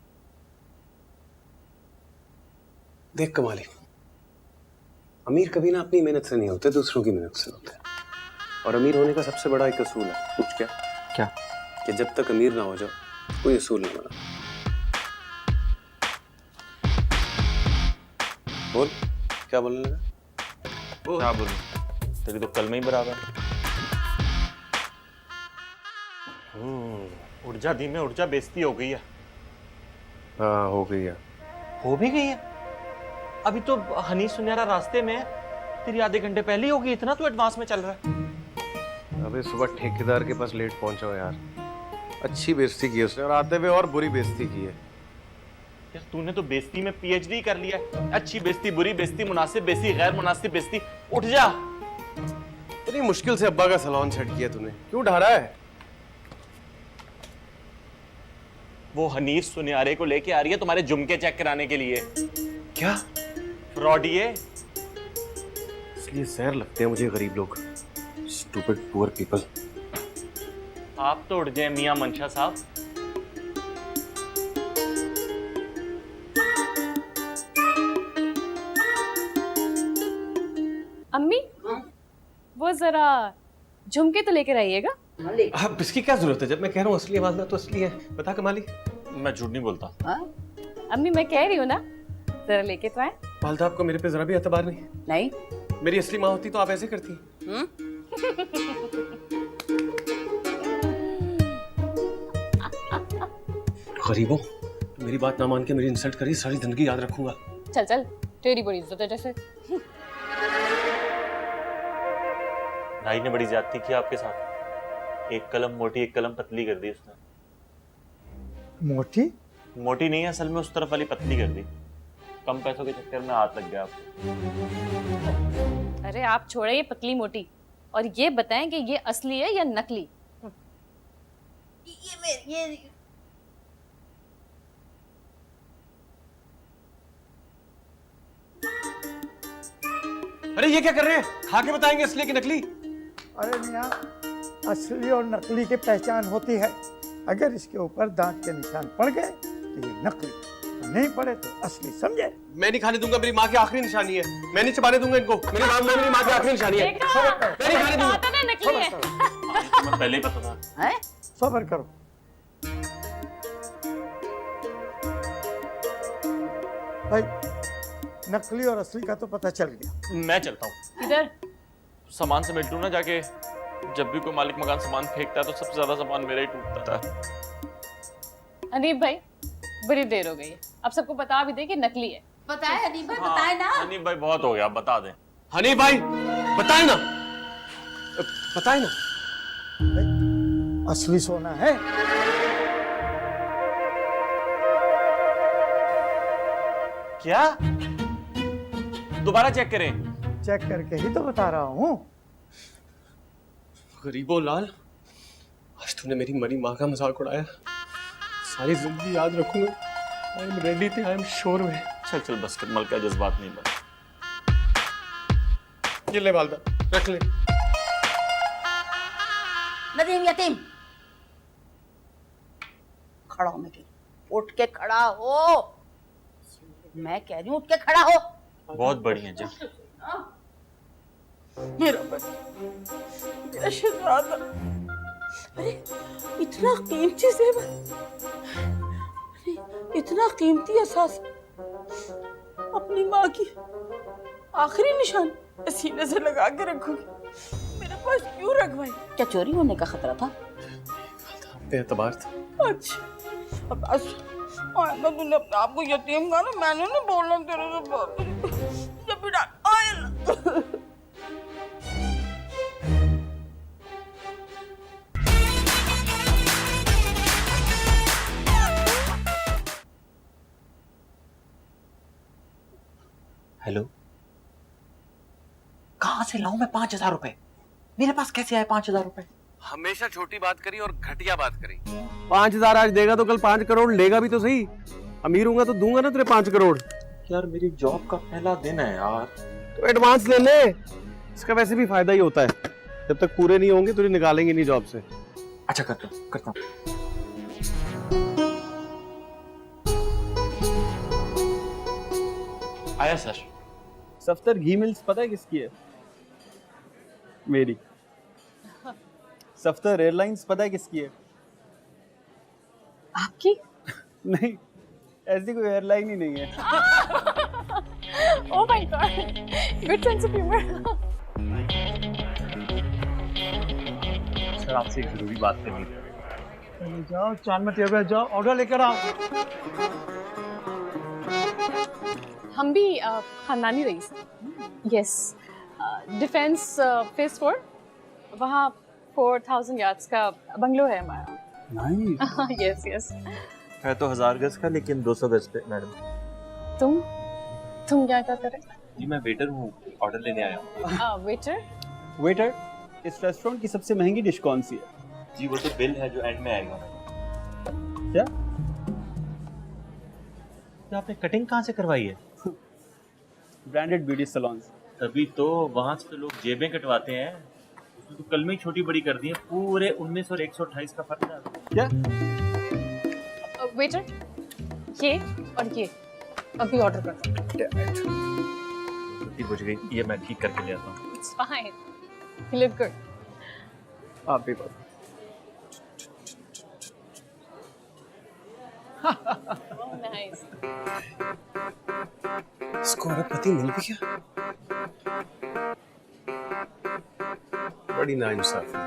देख कमाली, अमीर कभी ना अपनी मेहनत से नहीं होते, दूसरों की मेहनत से होते। और अमीर होने का सबसे बड़ा एक असूल है, पूछ क्या? क्या? कि जब तक अमीर ना हो जाओ कोई असूल नहीं बना। बोल, क्या बोलने लगा? क्या बोलूं? तेरी तो कल में ही बराबर। ऊर्जा दी में ऊर्जा बेइज्जती हो गई है। हाँ हो गई है। हो भी गई है? अभी तो हनी सुनहरा रास्ते में है, तेरी आधे घंटे पहले ही होगी, इतना तो एडवांस में चल रहा है। अबे सुबह ठेकेदार के पास लेट पहुंचा हो यार। अच्छी बेइज्जती की उसने, और आते हुए और बुरी बेइज्जती की है। यार तूने तो बेइज्जती में पीएचडी कर लिया है। अच्छी बेइज्जती, बुरी बेइज्जती, मुनासिब बेइज्जती, गैर मुनासिब बेइज्जती। उठ जा। इतनी मुश्किल से अब्बा का सैलून सेट किया तूने, क्यों ढा रहा है? वो हनीफ सुनियारे को लेके आ रही है तुम्हारे झुमके चेक कराने के लिए। क्या? फ्रॉडिये। इसलिए जहर लगते हैं मुझे गरीब लोग, स्टूपिड पुअर पीपल। आप तो उठ जाए मियां मंशा साहब। अम्मी, वो जरा झुमके तो लेकर आइएगा। अब इसकी क्या जरूरत है, जब मैं कह रहा हूँ असली आवाज ना तो असली है। बता कमाली। मैं झूठ नहीं बोलता। अम्मी मैं कह रही हूँ ना, जरा लेके तो आए। वालदा आपको मेरे पे जरा भी एतबार नहीं? नहीं। मेरी असली माँ होती तो आप ऐसे करती। गरीबों, मेरी बात ना मान के मेरी इंसल्ट करी, सारी जिंदगी याद रखूंगा। चल चल, तेरी बड़ी इज्जत है जैसे। भाई ने बड़ी ज्यादती की आपके साथ। एक कलम मोटी, एक कलम पतली कर दी उसने। मोटी? मोटी नहीं है असल में, उस तरफ वाली पतली कर दी। कम पैसों के चक्कर में हाथ लग गया आपको। अरे आप छोड़े ये पतली मोटी और ये बताएं कि ये असली है या नकली। ये अरे ये क्या कर रहे हैं? खा के बताएंगे असली की नकली? अरे मियाँ, असली और नकली की पहचान होती है। अगर इसके ऊपर दांत के निशान पड़ गए तो ये नकली, नहीं पड़े तो असली, समझे? मैं नहीं खाने दूंगा, मेरी माँ की आखिरी निशानी है। मैं नहीं चबाने दूंगा इनको। मेरी माँ की आखिरी निशानी है। मैं नहीं खाने दूंगा। नकली है। मैं पहले ही पता था। है? सब्र करो। भाई, नकली और असली का तो पता चल गया। मैं चलता हूँ। इधर सामान से मिल लूँ ना जाके। जब भी कोई मालिक मकान सामान फेंकता है तो सबसे ज्यादा सामान मेरा ही टूटता था। अनीब भाई, बड़ी देर हो गई है, अब सबको बता भी दे कि नकली है। बताए हनीफ भाई, बताए ना। हनीफ भाई बहुत हो गया, बता दें। हनी भाई बताए ना, बताए ना। भाई, असली सोना है। क्या? दोबारा चेक करें। चेक करके ही तो बता रहा हूँ। गरीबो लाल, आज तूने मेरी मरी माँ का मजाक उड़ाया। सारी जिंदगी याद रखूंगा। आई एम रेडी थे, आई एम श्योर में। चल चल बस कर, मल का जज्बात नहीं बना। ये ले वालदा, रख ले। नदीम यतीम, खड़ा हो। मैं उठ के खड़ा हो। मैं कह रही हूँ उठ के खड़ा हो। बहुत बढ़िया जा। मेरा मेरा शहजादा, अरे इतना कीमती जेवर, इतना कीमती एहसास, अपनी माँ की आखिरी निशान सीने से लगा के रखोगी। मेरे पास क्यों रखवाई? क्या चोरी होने का खतरा था? एतबार था। अच्छा, अब बस आइंदा तूने अपने आप को यतीम कहा ना, मैंने नहीं बोलना तेरे से बात। जब भी आए हेलो, कहां से लाऊं मैं 5,000 रुपए? मेरे पास कैसे आए 5,000 रुपए? हमेशा छोटी बात करी और घटिया बात करी। 5,000 आज देगा तो कल 5 करोड़ लेगा भी तो सही। अमीर होऊंगा तो दूंगा ना तेरे 5 करोड़। यार मेरी जॉब का पहला दिन है यार। तो एडवांस ले ले, इसका वैसे भी फायदा ही होता है। जब तक पूरे नहीं होंगे तुझे निकालेंगे नहीं जॉब से। अच्छा करता हूं। आया सर। सफ्तर घी मिल्स पता है किसकी है? मेरी। सफ्तर एयरलाइंस पता है किसकी है? आपकी? नहीं, ऐसी कोई एयरलाइन ही नहीं है। Oh my God, good sense of humour. Sir आपसे एक जरूरी बात करनी थी। जाओ, चांद में टेबल जाओ, ऑर्डर लेकर आओ। हम भी खानदानी रईस। यस, डिफेंस फेज 4, वहाँ 4,000 यार्ड्स का बंगलो है हमारा। नहीं। Yes yes. है तो 1000 गज का, लेकिन 200 गज पे मैडम। तुम क्या कर रहे? जी मैं वेटर हूँ, ऑर्डर लेने आया हूँ। वेटर, इस रेस्टोरेंट की सबसे महंगी डिश कौन सी है? जी वो तो बिल है जो एंड में आएगा। क्या? तो आपने कटिंग कहाँ से करवाई है? Branded beauty salon. तभी तो वहाँ से लोग जेबें कटवाते हैं। उसमें तो कल में ही छोटी बड़ी कर दी है। पूरे 19 और 128 का फर्क है। क्या? वेटर, ये और ये अभी ऑर्डर कर दो। छुट्टी बुझ गई, ये मैं ठीक करके ले आता हूँ। It's fine, you look good. आप भी बात। Oh nice. इसको मेरा पति मिल भी गया। बड़ी नाइंसाफी है।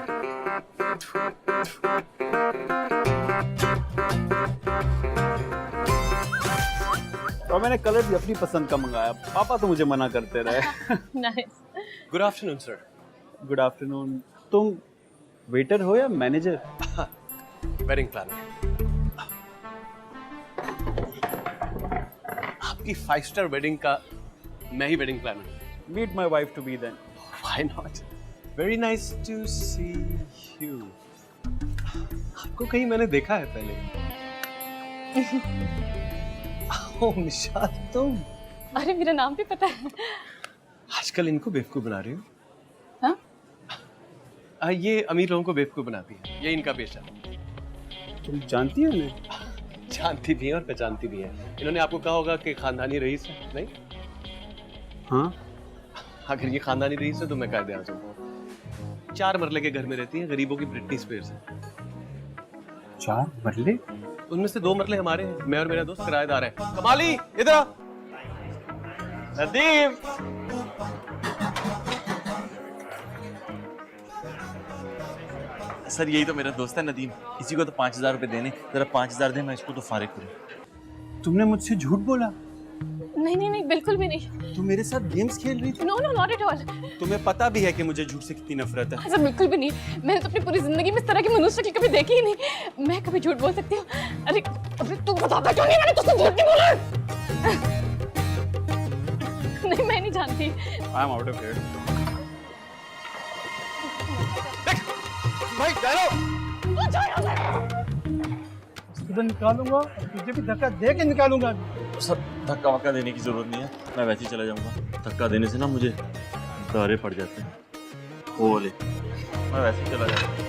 और मैंने कलर भी अपनी पसंद का मंगाया। पापा तो मुझे मना करते रहे। Nice. Good afternoon sir. Good afternoon. तुम वेटर हो या मैनेजर? Wedding planner. आपकी 5 स्टार वेडिंग का मैं ही wedding planner. Meet my wife to be then. Why not? Very nice to see you. आपको कहीं मैंने देखा है पहले। ओह निशात तुम। अरे मेरा नाम भी पता है। आजकल इनको बेवकूफ बना रही हो। हाँ? ये अमीर लोगों को बेवकूफ बनाती है, ये इनका पेशा। तुम जानती हो इन्हें? जानती भी है और पहचानती भी है। इन्होंने आपको कहा होगा कि खानदानी रईस है, नहीं? हाँ। अगर ये खानदानी रईस है तो मैं कायदे आज़म हूँ। 4 मरले के घर में रहती है, गरीबों की ब्रिटनी स्पीयर्स है। 4 मरले? उनमें से 2 मरले हमारे हैं, मैं और मेरा दोस्त किराएदार है। कमाली इधर आ। नदीम, सर यही तो मेरा दोस्त है नदीम, इसी को तो 5000 रुपए देने, जरा 5000 दे, मैं इसको तो फारिग करूं। तुमने मुझसे झूठ बोला? नहीं नहीं नहीं, बिल्कुल भी नहीं। तुम मेरे साथ गेम्स खेल रही थी? No no, not at all. तुम्हें पता भी है कि मुझे झूठ से कितनी नफरत है। ऐसा बिल्कुल भी नहीं। मैंने तो अपनी पूरी जिंदगी में इस तरह की मनुष्य शक्ल कभी देखी ही नहीं। मैं कभी झूठ बोल सकती हूँ? अरे अबे तू बताता क्यों नहीं? मैंने तुझसे झूठ नहीं बोला। नहीं, मैं नहीं जानती। I am out of here. भाई जानो। तुझे निकालूंगा, तुझे भी धक्का दे के निकालूंगा। सर धक्का वक्का देने की जरूरत नहीं है, मैं वैसे ही चला जाऊंगा। धक्का देने से ना मुझे दौरे पड़ जाते हैं, वो बोले मैं वैसे ही चला जाऊंगा।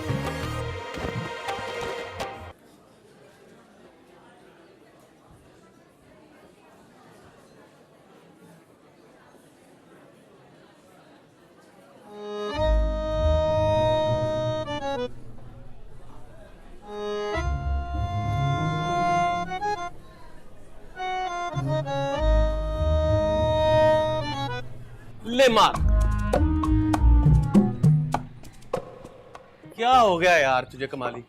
ले मार। क्या हो गया यार तुझे कमाली?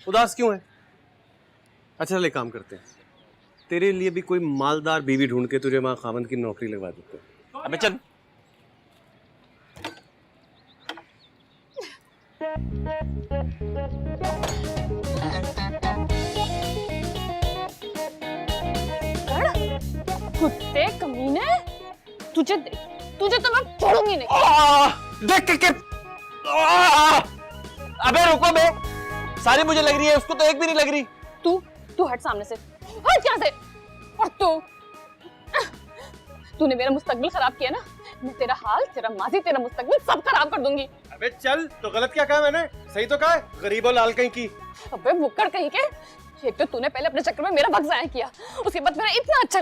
उदास क्यों है? अच्छा चल एक काम करते हैं, तेरे लिए भी कोई मालदार बीवी ढूंढ के तुझे वहां खामन की नौकरी लगवा देते हैं। अबे चल। कुत्ते कमीने, तुझे तो मैं छोड़ूंगी नहीं। देख के अबे रुको बे, सारी मुझे लग रही है, उसको तो एक भी नहीं लग रही। तू हट सामने से, हट यहाँ से। और तूने मेरा मुस्तकबिल खराब किया ना, मैं तेरा हाल, तेरा माजी, तेरा मुस्तकबिल सब खराब कर दूंगी। अबे चल, तो गलत क्या कहा मैंने? सही तो कहा है, गरीबों लाल कहीं की। अबे मुक्कड़ कहीं के। एक तो तूने पहले अपने चक्कर में मेरा वक्त जाया किया, उसके बाद मेरा इतना अच्छा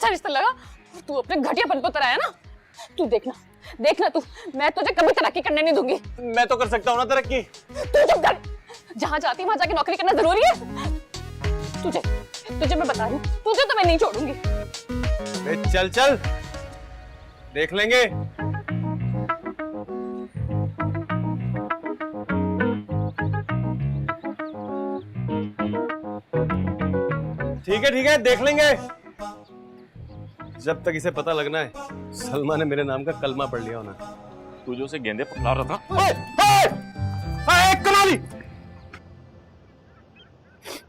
रिश्ता लगा, तू अपने घटियापन को तराया ना। तू देखना तू, मैं तुझे कभी तरक्की करने नहीं दूंगी। मैं तो कर सकता हूँ ना तरक्की। तू चुप कर, जहाँ जाती वहां जाके नौकरी करना जरूरी है? तुझे मैं बता रही हूँ, तुझे तो मैं नहीं छोड़ूंगी। चल देख लेंगे। ठीक है देख लेंगे। जब तक इसे पता लगना है सलमा ने मेरे नाम का कलमा पढ़ लिया होना। तू जो उसे गेंदे पकड़ा रहा था। कमाली,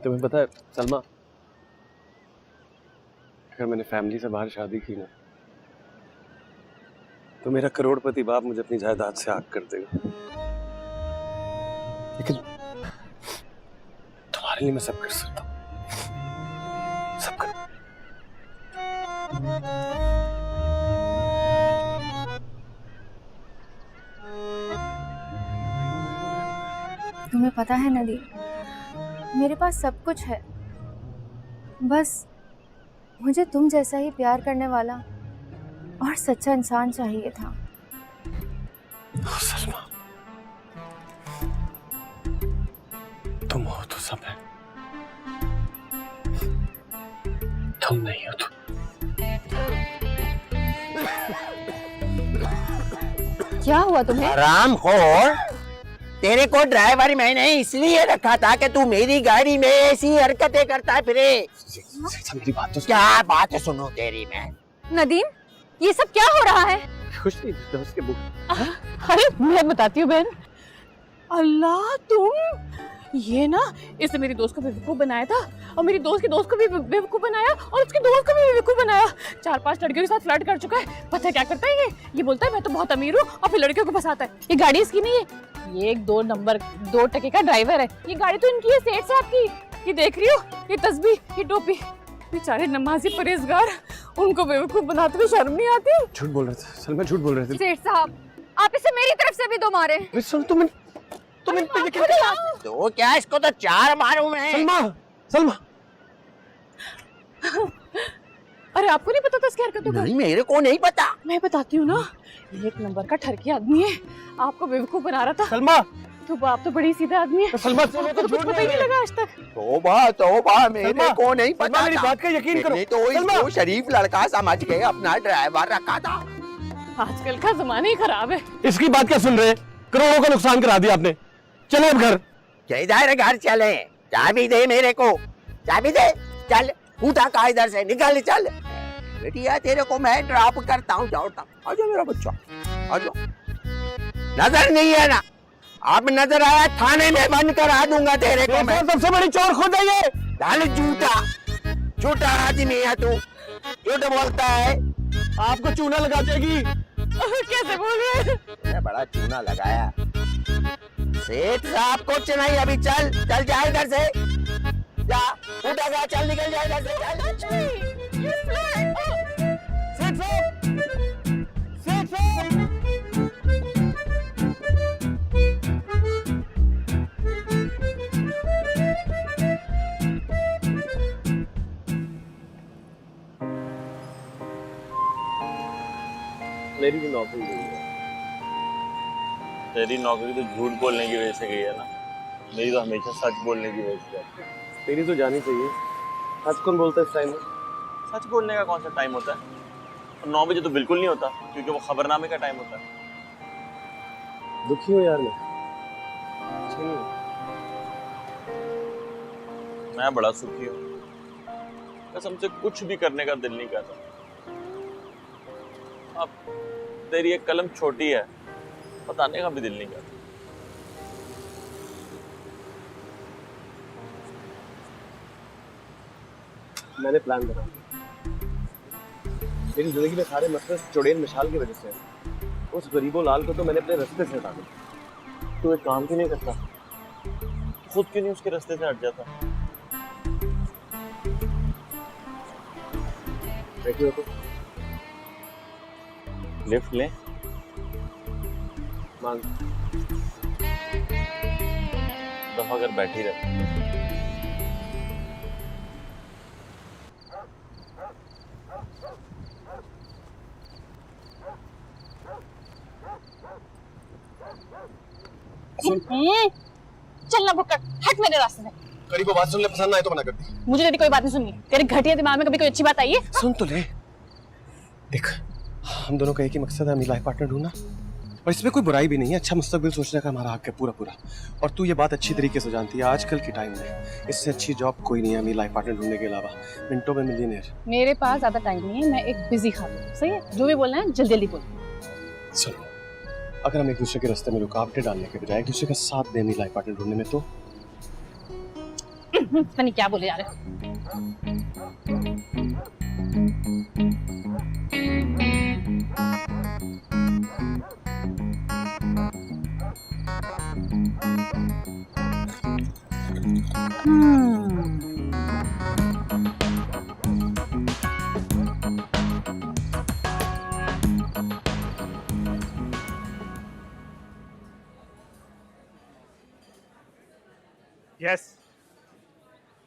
तुम्हें पता है सलमा, अगर मैंने फैमिली से बाहर शादी की ना, तो मेरा करोड़पति बाप मुझे अपनी जायदाद से आग कर देगा, लेकिन तुम्हारे लिए मैं सब कर सकता हूँ, सब कर। तुम्हें पता है नदी, मेरे पास सब कुछ है, बस मुझे तुम जैसा ही प्यार करने वाला और सच्चा इंसान चाहिए था। सलमा, तुम हो तो सब है, तुम नहीं हो तो। क्या हुआ तुम्हें? हरामखोर, तेरे को ड्राइवर मैंने इसलिए रखा था कि तू मेरी गाड़ी में ऐसी हरकतें करता फिरे। मेरी बात तो क्या बात सुनो तेरी मैं। नदीम, ये सब क्या हो रहा है? खुश नहीं दोस्त के बुक। अरे मैं बताती हूँ बहन। अल्लाह, तुम ये ना इसने मेरी दोस्त को बेवकूफ बनाया था और मेरी दोस्त के दोस्त को भी बेवकूफ बनाया और उसके दोस्त को भी बेवकूफ बनाया। 4-5 लड़कियों के साथ फ्लर्ट कर चुका है। पता है क्या करता है ये बोलता है मैं तो बहुत अमीर हूँ और फिर लड़कियों को फंसाता है। ये गाड़ी इसकी नहीं है, ये एक 2 टके का ड्राइवर है। ये गाड़ी तो इनकी है, सेठ साहब की। ये देख रही हो, ये तस्बीह, ये टोपी। बेचारे नमाजी परहेजगार, उनको बेवकूफ बनाते हुए शर्म नहीं आती। झूठ बोल रहे थे सलमा, झूठ बोल रहे थे। सेठ साहब आप इसे मेरी तरफ से भी 2 मारे। सुन, तुम इन पे यकीन तो क्या, इसको तो 4 मारूं मैं। सलमा अरे आपको नहीं पता था इसकी हरकतों का? नहीं, मेरे को नहीं पता। मैं बताती हूँ ना, ये 1 नंबर का ठरकी आदमी है, आपको बेवकूफ बना रहा था। सलमा तो आप तो बड़ी सीधा आदमी है। सलमा तो कुछ पता ही नहीं लगा आज तक। तोबा, मेरे को नहीं पता। मेरी बात का यकीन करो। मैंने तो इसको शरीफ लड़का समझ के अपना ड्राइवर रखा था। आजकल का जमाना ही खराब है। इसकी बात क्या सुन रहे? करोड़ों का नुकसान करा दिया आपने। चलो अब घर। किधर घर चले? चाबी दे मेरे को, चाबी दे। चल उठा का इधर से, निकल चल। बेटिया तेरे को मैं ड्रॉप करता हूँ, जाओ। आजा मेरा बच्चा, आजा। नजर नहीं है ना? अब नजर आया थाने में बंद करा दूंगा तेरे को मैं। सबसे बड़ी चोर खुद है ये। डाल झूठा आदमी है तू, झूठ बोलता है। आपको चूना लगा देगी। कैसे बोल रहे हैं? बड़ा चूना लगाया। सेठ साहब को चुनाई अभी। चल जा इधर से, जा उठा जा, चल निकल जा इधर से, चल। सेठ साहब मेरी भी नौकरी गई है। तेरी नौकरी तो झूठ बोलने की वजह से गई है ना, मेरी तो हमेशा सच बोलने की वजह से जाती है। तेरी तो जानी चाहिए। सच कौन बोलता है इस टाइम में? सच बोलने का कौन सा टाइम होता है? 9 बजे तो बिल्कुल नहीं होता, क्योंकि वो खबरनामे का टाइम होता है। दुखी हो यार मैं। अच्छा नहीं। मैं बड़ा सुखी हूँ, कसम से कुछ भी करने का दिल नहीं करता। अब तेरी एक कलम छोटी है, बताने का भी दिल नहीं करता। मैंने प्लान बनाया। मेरी जिंदगी में सारे मसले चुड़ैल मिसाल की वजह से हैं। उस गरीबों लाल को तो मैंने अपने रास्ते से हटा दिया। तू एक काम क्यों नहीं करता? खुद क्यों नहीं उसके रास्ते से हट जाता? बैठिए तो लिफ्ट ले। मांग। दफा कर बैठी रह। चलना बुक्कड़, हट मेरे रास्ते से। करीब बात सुन ले, पसंद ना आए तो मना कर दी। मुझे तेरी कोई बात नहीं सुननी। तेरे घटिया दिमाग में कभी कोई अच्छी बात आई है? सुन तो ले। देख, हम दोनों का एक ही मकसद है, अपनी लाइफ पार्टनर ढूंढना। और इसमें कोई बुराई भी नहीं है। अच्छा मुस्तकबिल सोचने का हमारा हक है पूरा। और तू ये बात अच्छी तरीके से जानती है। आजकल के टाइम में इससे अच्छी जॉब कोई नहीं है अपनी लाइफ पार्टनर ढूंढने के अलावा। मिनटों में मिलियनेयर। मेरे पास ज्यादा टाइम नहीं है, मैं एक बिजी खातून हूं, सही है? जो भी बोलना है जल्दी जल्दी बोल। सुनो, अगर हम एक दूसरे के रास्ते में रुकावटें डालने के बजाय एक दूसरे का साथ देने लाइफ पार्टनर ढूंढने में तो पता नहीं क्या बोले जा रहे।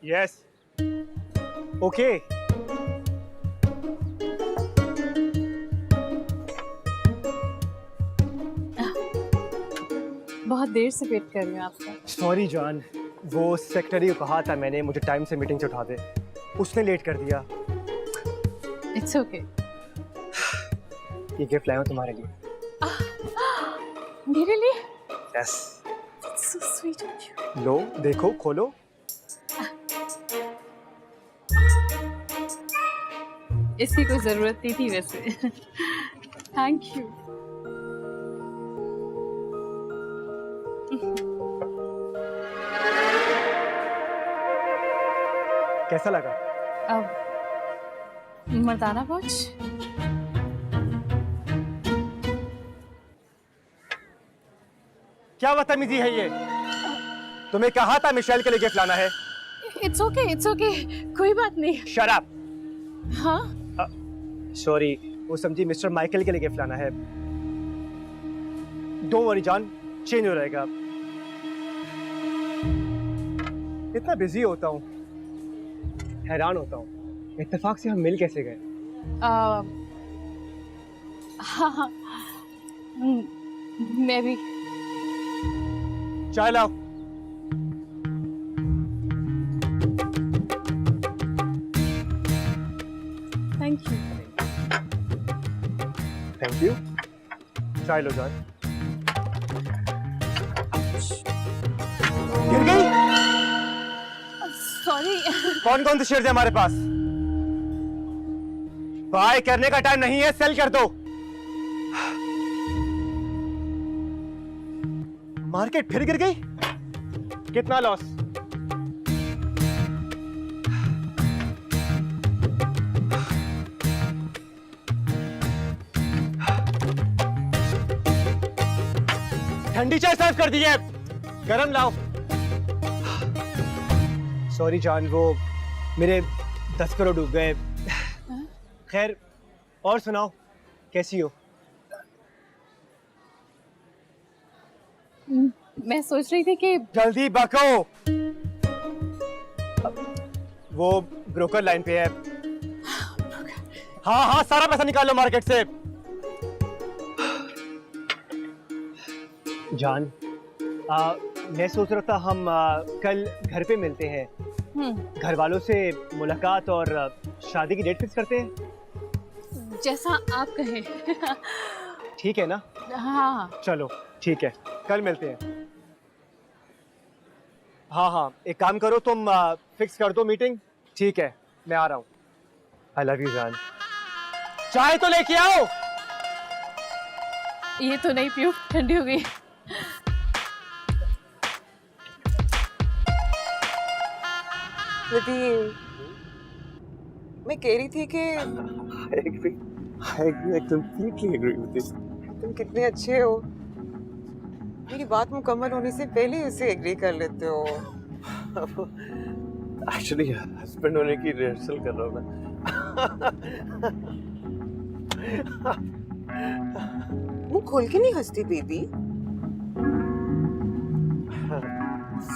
Yes. Okay. बहुत देर से वेट कर रही हूँ आपका। सॉरी जान, वो सेक्रेटरी को कहा था मैंने मुझे टाइम से मीटिंग से उठा दे, उसने लेट कर दिया। It's okay. ये गिफ्ट लाया हूँ तुम्हारे लिए। मेरे लिए? Yes. So sweet of you. लो, देखो, खोलो। इसकी कोई जरूरत नहीं थी वैसे। Thank you. कैसा लगा? अब मर्दाना पहुंच। क्या बदतमीजी है ये? तुम्हें कहा था मिशेल के लिए गिफ्ट लाना है। इट्स ओके, कोई बात नहीं। Shut up. हाँ सॉरी, वो समझी मिस्टर माइकल के लिए गिफ्ट लाना है। डोंट वरी जान, चेंज हो रहेगा। इतना बिजी होता हूँ, हैरान होता हूँ इत्तेफाक से हम मिल कैसे गए। हाँ मैं भी। चाय लाओ। Thank you. Thank you. चाय लो जान। गिर गई? सॉरी। कौन कौन से शेयर्स है हमारे पास? बाय करने का टाइम नहीं है, सेल कर दो। मार्केट फिर गिर गई? कितना लॉस? ठंडी चाय सर्व कर दी है, गरम लाओ। सॉरी जान, वो मेरे 10 करोड़ डूब गए। खैर, और सुनाओ, कैसी हो? मैं सोच रही थी कि जल्दी बको। वो ब्रोकर लाइन पे है। हाँ हाँ, सारा पैसा निकालो मार्केट से। जान, मैं सोच रहा था हम कल घर पे मिलते हैं। घर वालों से मुलाकात और शादी की डेट फिक्स करते हैं। जैसा आप कहें। ठीक है ना? हाँ चलो ठीक है, कल मिलते हैं। हाँ हाँ, एक काम करो, तुम फिक्स कर दो मीटिंग। ठीक है, मैं आ रहा हूँ। आई लव यू जान। चाय तो लेके आओ। ये तो नहीं पीऊँ, ठंडी हो गई। मैं कह रही थी कि I completely agree with this. तुम कितने अच्छे हो, मेरी बात मुकम्मल होने से पहले उसे एग्री कर लेते हो। Actually, हस्बैंड होने की रिहर्सल कर रहा हूँ मैं। मुंह खोल के नहीं हंसती बेबी।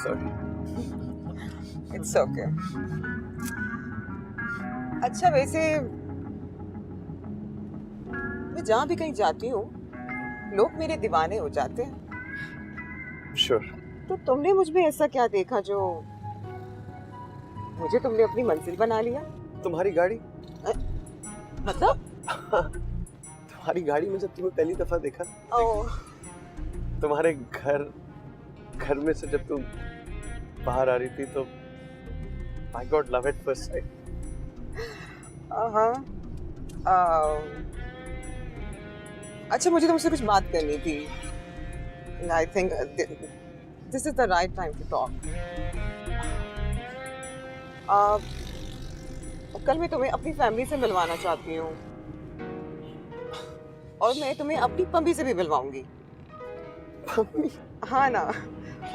Sorry. It's okay. अच्छा, वैसे मैं जहाँ भी कहीं जाती हूँ लोग मेरे दीवाने हो जाते हैं। Sure. तो तुमने मुझ में ऐसा क्या देखा जो मुझे तुमने अपनी मंजिल बना लिया? तुम्हारी गाड़ी? मतलब? तुम्हारी गाड़ी में जब तुम्हें पहली दफा देखा, तुम्हारे घर में से जब तुम बाहर आ रही थी तो I got love at first sight. अच्छा, मुझे तुमसे कुछ बात करनी थी। I think this is the right time to talk. कल मैं तुम्हें अपनी फैमिली से मिलवाना चाहती हूँ और मैं तुम्हें अपनी पम्मी से भी मिलवाऊंगी। पम्मी? हाँ ना,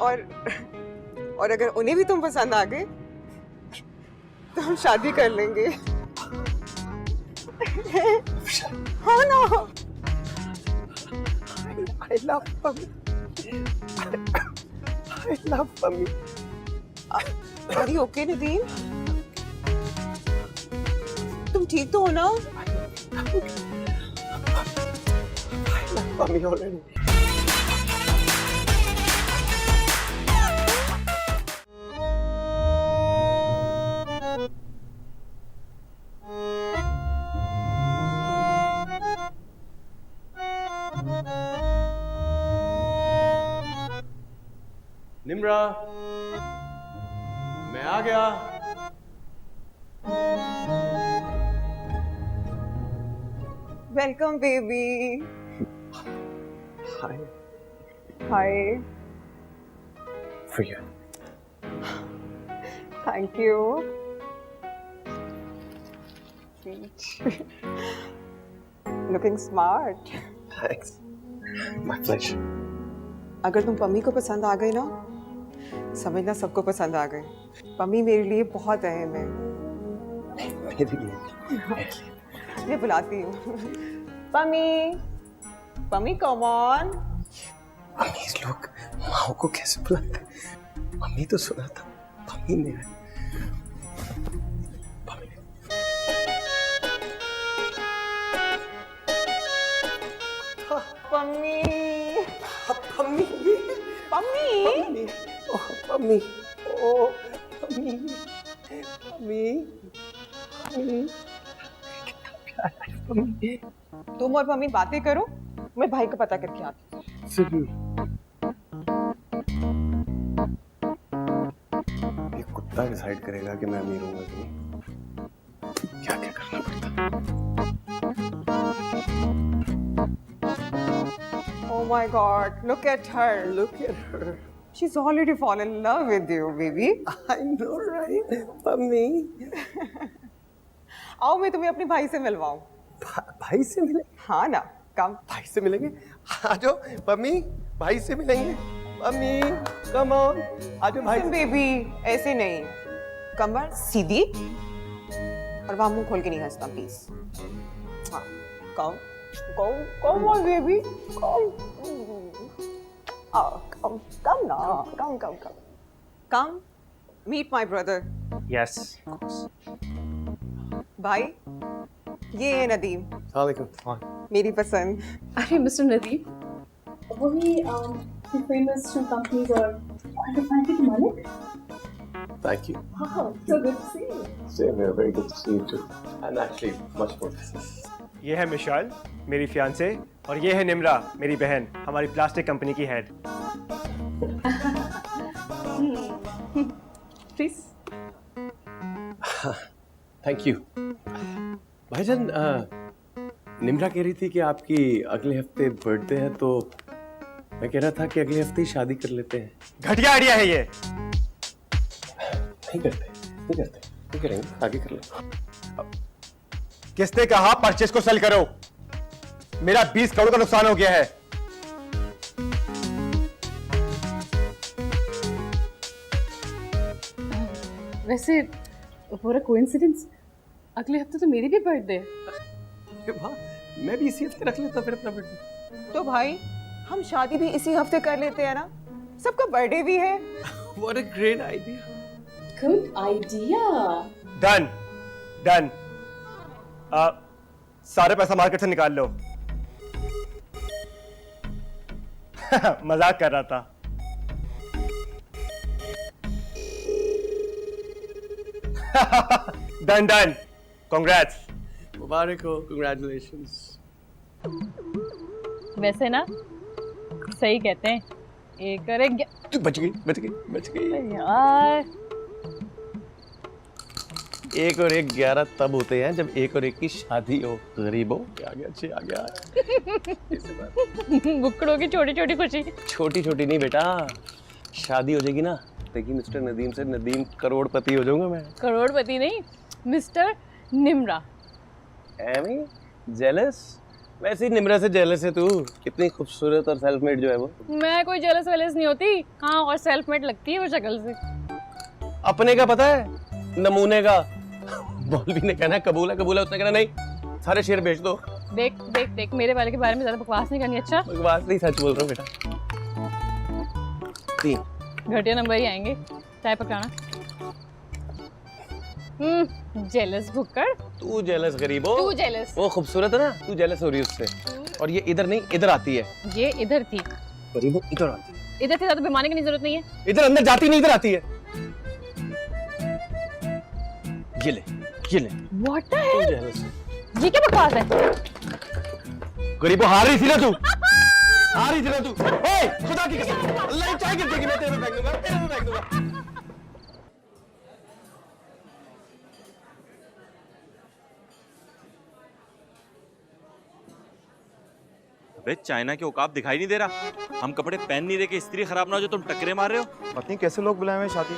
और अगर उन्हें भी तुम पसंद आ गए तो हम शादी कर लेंगे। हाँ ना? I love Pammi. I love Pammi. Are you okay, Nadeem? तुम ठीक तो हो ना? I love Pammi already. Nimra, मैं आ गया। Welcome baby. Hi. Hi. For you. Thank you. sweet. Looking smart. Thanks. My pleasure. अगर तुम पम्मी को पसंद आ गई ना, समझना सबको पसंद आ गई। पम्मी मेरे लिए बहुत अहम है। मेरे लिए। मैं बुलाती हूँ। Pammi, Pammi come on. Mummy लोग माँ को कैसे बुलाते हैं? मम्मी तो सुना था, पम्मी ने। पम्मी, पम्मी, पम्मी, ओह पम्मी, ओह पम्मी, पम्मी, पम्मी। तुम और पम्मी बातें करो, मैं भाई को पता करके आती हूँ। ये कुत्ता डिसाइड करेगा कि मैं अमीर हूँ कि नहीं। क्या क्या करना पड़ता। Oh my God! Look at her. Look at her. She's already fallen in love with you, baby. I know, right? Pammi. आओ मैं तुम्हें अपने भाई से मिलवाऊं। भाई से मिले? हाँ ना, कम। भाई से मिलेंगे? आ जाओ पम्मी, भाई से मिलेंगे। पम्मी, come on, आ जाओ भाई। बेबी, ऐसे नहीं। कमर सीधी और वहाँ मुंह खोल के नहीं हंसना, प्लीज। हाँ, कम, come on, baby, come, meet my brother. Yes. भाई, ये है नदीम, वालेकुम। मेरी पसंद। अरे मिस्टर नदीम, वही फेमस शू कंपनीज और के मालिक। Thank you. हाँ, so good to see you. Same here, very good to see you too. And actually, much more business. ये है मिशाल, मेरी फियांसे, और ये है निम्रा, मेरी बहन, हमारी प्लास्टिक कंपनी की हेड। प्लीज। Thank you. भाईजान, निम्रा कह रही थी कि आपकी अगले हफ्ते बर्थडे है, तो मैं कह रहा था कि अगले हफ्ते ही शादी कर लेते हैं। घटिया आइडिया है ये। नहीं करेंगे, आगे कर लेंगे। किसने कहा परचेस को सेल करो? मेरा 20 करोड़ का नुकसान हो गया है। वैसे पूरा कोइंसिडेंस, अगले हफ्ते तो मेरी भी बर्थडे है। अरे वाह, मैं भी इसी हफ्ते रख लेता फिर अपना बर्थडे। तो भाई, हम शादी भी इसी हफ्ते कर लेते हैं ना? सबका बर्थडे भी है। What a great idea. Good idea. Done, done. सारे पैसा मार्केट से निकाल लो। मजाक कर रहा था। Done done, congrats. मुबारक हो, congratulations. वैसे ना सही कहते हैं, एक और एक तू बच गई। यार। 1 और 1 11 तब होते हैं जब 1 और 1 की शादी हो। गरीबों, आ गया। बुकड़ों की छोटी छोटी खुशी। छोटी छोटी नहीं बेटा, शादी हो जाएगी ना, देखिए मिस्टर नदीम से नदीम करोड़पति हो जाऊंगा मैं। करोड़पति नहीं, मिस्टर निम्रा। Amy jealous? वैसे ही निम्रा से जेलस है तू, कितनी खूबसूरत और सेल्फ मेड जो है वो। मैं कोई जेलस वेलस नहीं होती, हाँ, और सेल्फ मेड लगती है वो शक्ल से। अपने का पता है, नमूने का। मौलवी ने कहना कबूल है, उसने कहना नहीं, सारे शेर बेच दो। देख, मेरे वाले के बारे में ज्यादा बकवास नहीं करनी। अच्छा, बकवास नहीं, सच बोल रहा हूँ बेटा। 3 घटिया नंबर ही आएंगे। चाय पकाना। जेलस भुक्कड़। तू जेलस गरीबो। तू जेलस। वो खूबसूरत है ना, तू जेलस हो रही है उससे। और ये इधर नहीं, इधर आती है। ये इधर थी। गरीबो इधर आती है। इधर से ज्यादा बेमानी की जरूरत नहीं है। इधर अंदर जाती नहीं, इधर आती है। ये ले। What the hell? ये क्या बकवास है? गरीबो हार रही थी ना तू। ओए, खुदा की कसम, अल्लाह की चाय गिर जाएगी, मैं तेरे में फेंक दूंगा। अबे चाइना के औकात दिखाई नहीं दे रहा। हम कपड़े पहन नहीं रहे कि इस्त्री खराब ना हो जो तुम टकरे मार रहे हो। पता नहीं कैसे लोग बुलाए हुए शादी।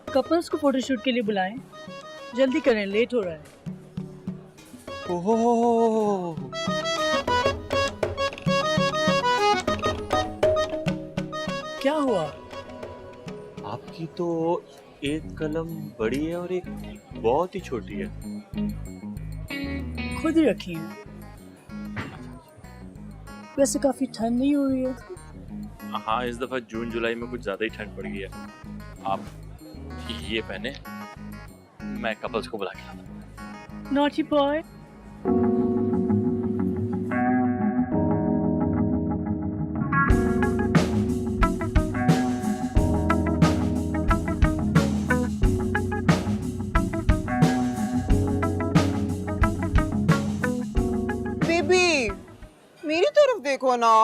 कपल्स को फोटोशूट के लिए बुलाएं, जल्दी करें, लेट हो रहा है। ओहो, क्या हुआ? आपकी तो एक कलम बड़ी है और एक बहुत ही छोटी है। खुद ही रखी है। वैसे काफी ठंड नहीं हो रही है? हाँ, इस दफा जून जुलाई में कुछ ज्यादा ही ठंड पड़ गई है। आप ये पहने, मैं कपल्स को बुला के लाता हूँ। Naughty boy. बेबी मेरी तरफ देखो ना।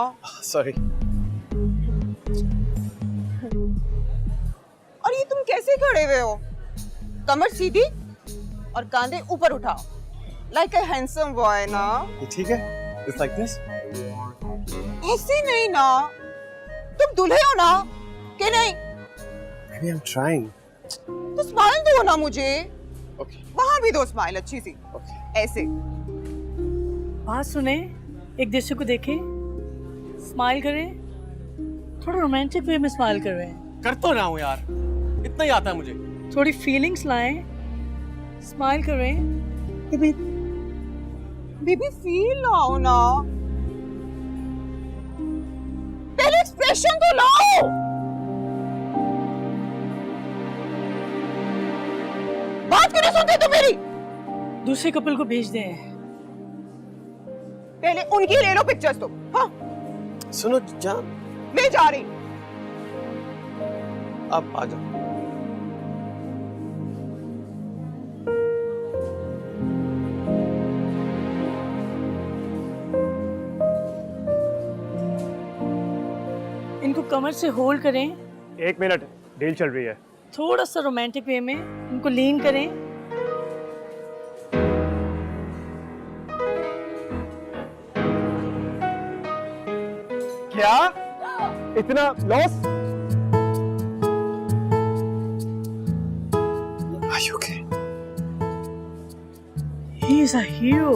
सॉरी। और ये तुम कैसे खड़े हुए हो? कमर सीधी और कांधे ऊपर उठाओ, लाइक अ हैंडसम बॉय ना। ये ठीक है? It's like this? ऐसे नहीं ना, तुम दूल्हे हो ना कि नहीं? Maybe I'm trying. तो स्माइल दो ना मुझे। Okay. वहां भी दो स्माइल अच्छी सी। ऐसे। बात सुने, एक दूसरे को देखें, स्माइल करें, थोड़ा रोमांटिक वे में स्माइल कर रहे हैं। कर तो रहा हूँ यार, इतना ही आता है मुझे। थोड़ी फीलिंग्स लाएं, स्माइल करें। बेबी फील लाओ ना, पहले एक्सप्रेशन तो लाओ। बात क्यों नहीं सुनते तुम मेरी? दूसरे कपल को भेज दें। पहले उनकी ले लो पिक्चर्स तो। हाँ सुनो जान, मैं जा रही। आप आ जाओ। इनको कमर से होल्ड करें। 1 मिनट, डील चल रही है। थोड़ा सा रोमांटिक वे में इनको लीन करें। क्या? इतना loss? Are you okay? He is a hero.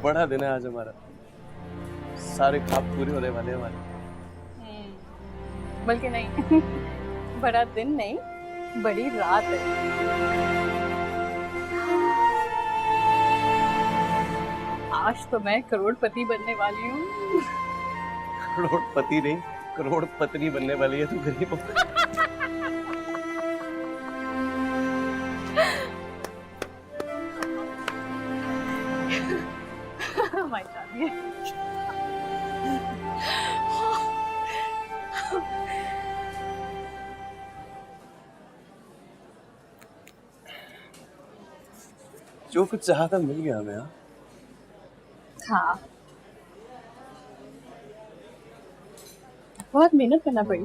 बड़ा दिन है आज हमारा, सारे ख्वाब पूरे होने वाले हैं हमारे। बल्कि नहीं, बड़ा दिन नहीं, बड़ी रात है। आज तो मैं करोड़पति बनने वाली हूँ। करोड़पति नहीं, करोड़पत्नी बनने वाली है तू, गरीब हो। हमारी शादी है। जो कुछ चाहा था मिल गया हमें। हाँ, बहुत मेहनत करना पड़ी,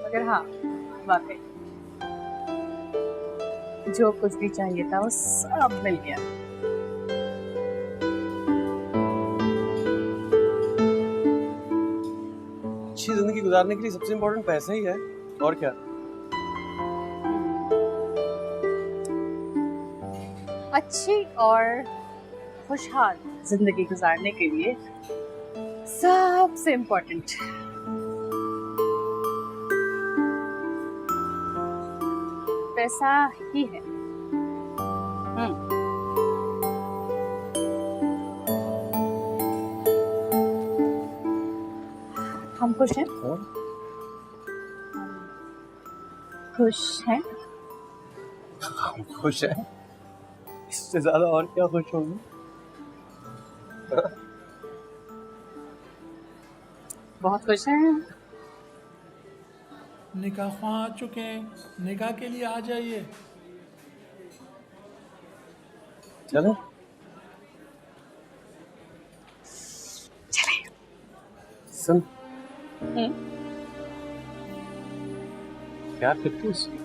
मगर हाँ वाकई जो कुछ भी चाहिए था वो सब मिल गया। अच्छी जिंदगी गुजारने के लिए सबसे इम्पोर्टेंट पैसा ही है, और क्या। अच्छी और खुशहाल जिंदगी गुजारने के लिए सबसे इम्पोर्टेंट पैसा ही है। हम खुश हैं? खुश हैं? खुश है? इससे ज्यादा और क्या खुश होंगे? बहुत खुश हैं। निकाह ख्वाह आ चुके हैं, निकाह के लिए आ जाइए। चलो सुन, प्यार करती हूँ उससे।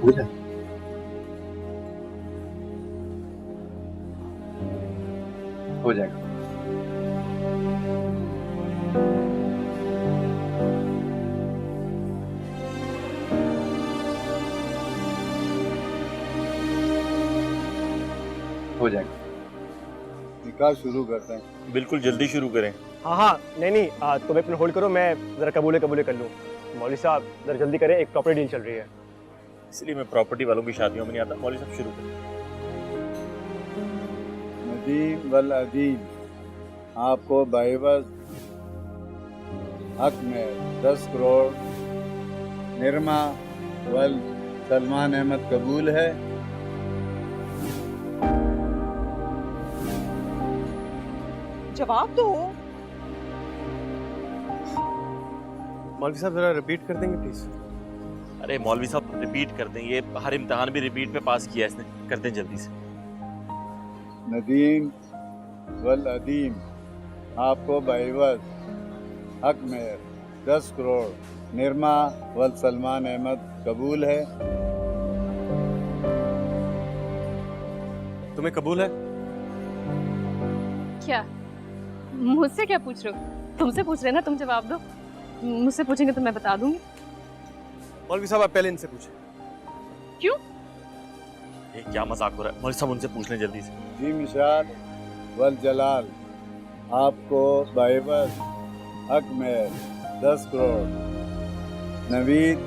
हो जाए। हो जाएगा। हो जाएगा। निकाह शुरू करते हैं। बिल्कुल जल्दी शुरू करें। हाँ हाँ, नहीं, तुम एक मिनट होल्ड करो, मैं ज़रा कबूले कर लूँ। मौलवी साहब ज़रा जल्दी करें, एक प्रॉपर्टी डील चल रही है। इसलिए मैं प्रॉपर्टी वालों की शादियों में नहीं आता। मौलवी साहब शुरू करें। नदीम वल अदीम, आपको बाइबस हक में 10 करोड़ निर्मा वल सलमान अहमद कबूल है। जवाब दो। मौलवी साहब जरा रिपीट कर देंगे प्लीज? अरे मौलवी साहब रिपीट कर दें, ये हर इम्तिहान भी रिपीट पे पास किया इसने। कर दें जल्दी से। नदीम वल अदीम, आपको बाइबस हक में 10 करोड़ निर्मा वल सलमान अहमद कबूल है। तुम्हें कबूल है? क्या मुझसे क्या पूछ रहे हो? तुमसे पूछ रहे ना, तुम जवाब दो। मुझसे पूछेंगे तो मैं बता दूंगी। मौलवी साहब आप पहले इनसे पूछें। क्यों? ये क्या मजाक हो रहा है? मौलवी साहब उनसे पूछ लें जल्दी से। जी मिशाल वल जलाल, आपको बाइबस हक में 10 करोड़ नवीद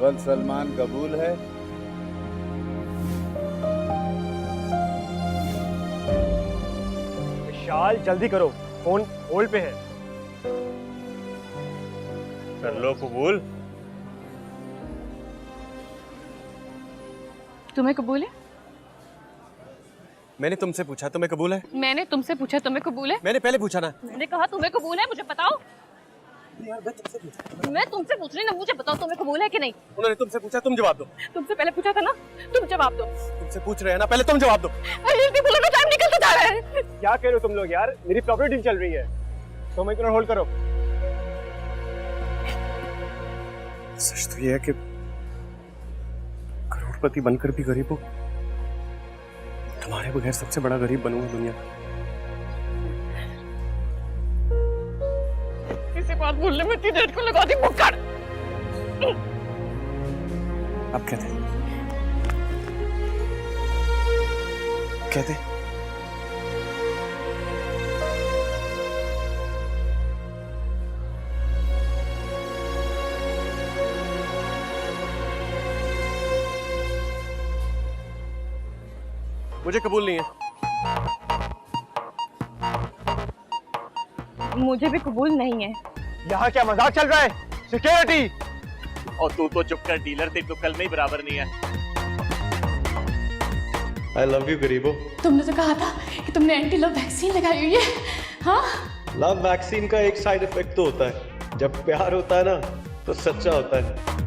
वल सलमान कबूल है। विशाल जल्दी करो, फोन होल्ड पे है। कर लो कबूल। तुम्हें कबूल है? मैंने तुमसे पूछा, तुम्हें कबूल है? मैंने तुमसे पूछा, तुम्हें कबूल है? मैंने पहले पूछा ना। मैंने कहा तुम्हें कबूल है, मुझे बताओ। मैं तुमसे पूछ रही ना, मुझे बताओ तुम्हें कबूल है कि नहीं? उन्होंने तुमसे पूछा, तुम जवाब दो। तुमसे पहले पूछा था ना, तुम जवाब दो। तुमसे पूछ रहे हैं ना, पहले तुम जवाब दो। बोलो, टाइम निकलता जा रहा है। क्या कह रहे हो तुम लोग यार? मेरी प्रॉपर्टी डील चल रही है, तुम एक मिनट होल्ड करो। सच तो ये है कि करोड़पति बनकर भी गरीब हो। तुम्हारे बगैर सबसे बड़ा गरीब बनूंगा दुनिया का। किसी बात बोलने में इतनी देर को लगा दी मुक्कड़। अब कहते कहते मुझे कबूल नहीं है। मुझे भी कबूल नहीं है। यहाँ क्या मजाक चल रहा है? सिक्योरिटी! और तू तो चुप कर, डीलर तेरी तो कल में ही बराबर नहीं है। I love you गरीबो। तुमने तो कहा था कि तुमने एंटी लव वैक्सीन लगाई हुई है। हाँ? लव वैक्सीन का एक साइड इफेक्ट तो होता है, जब प्यार होता है ना तो सच्चा होता है।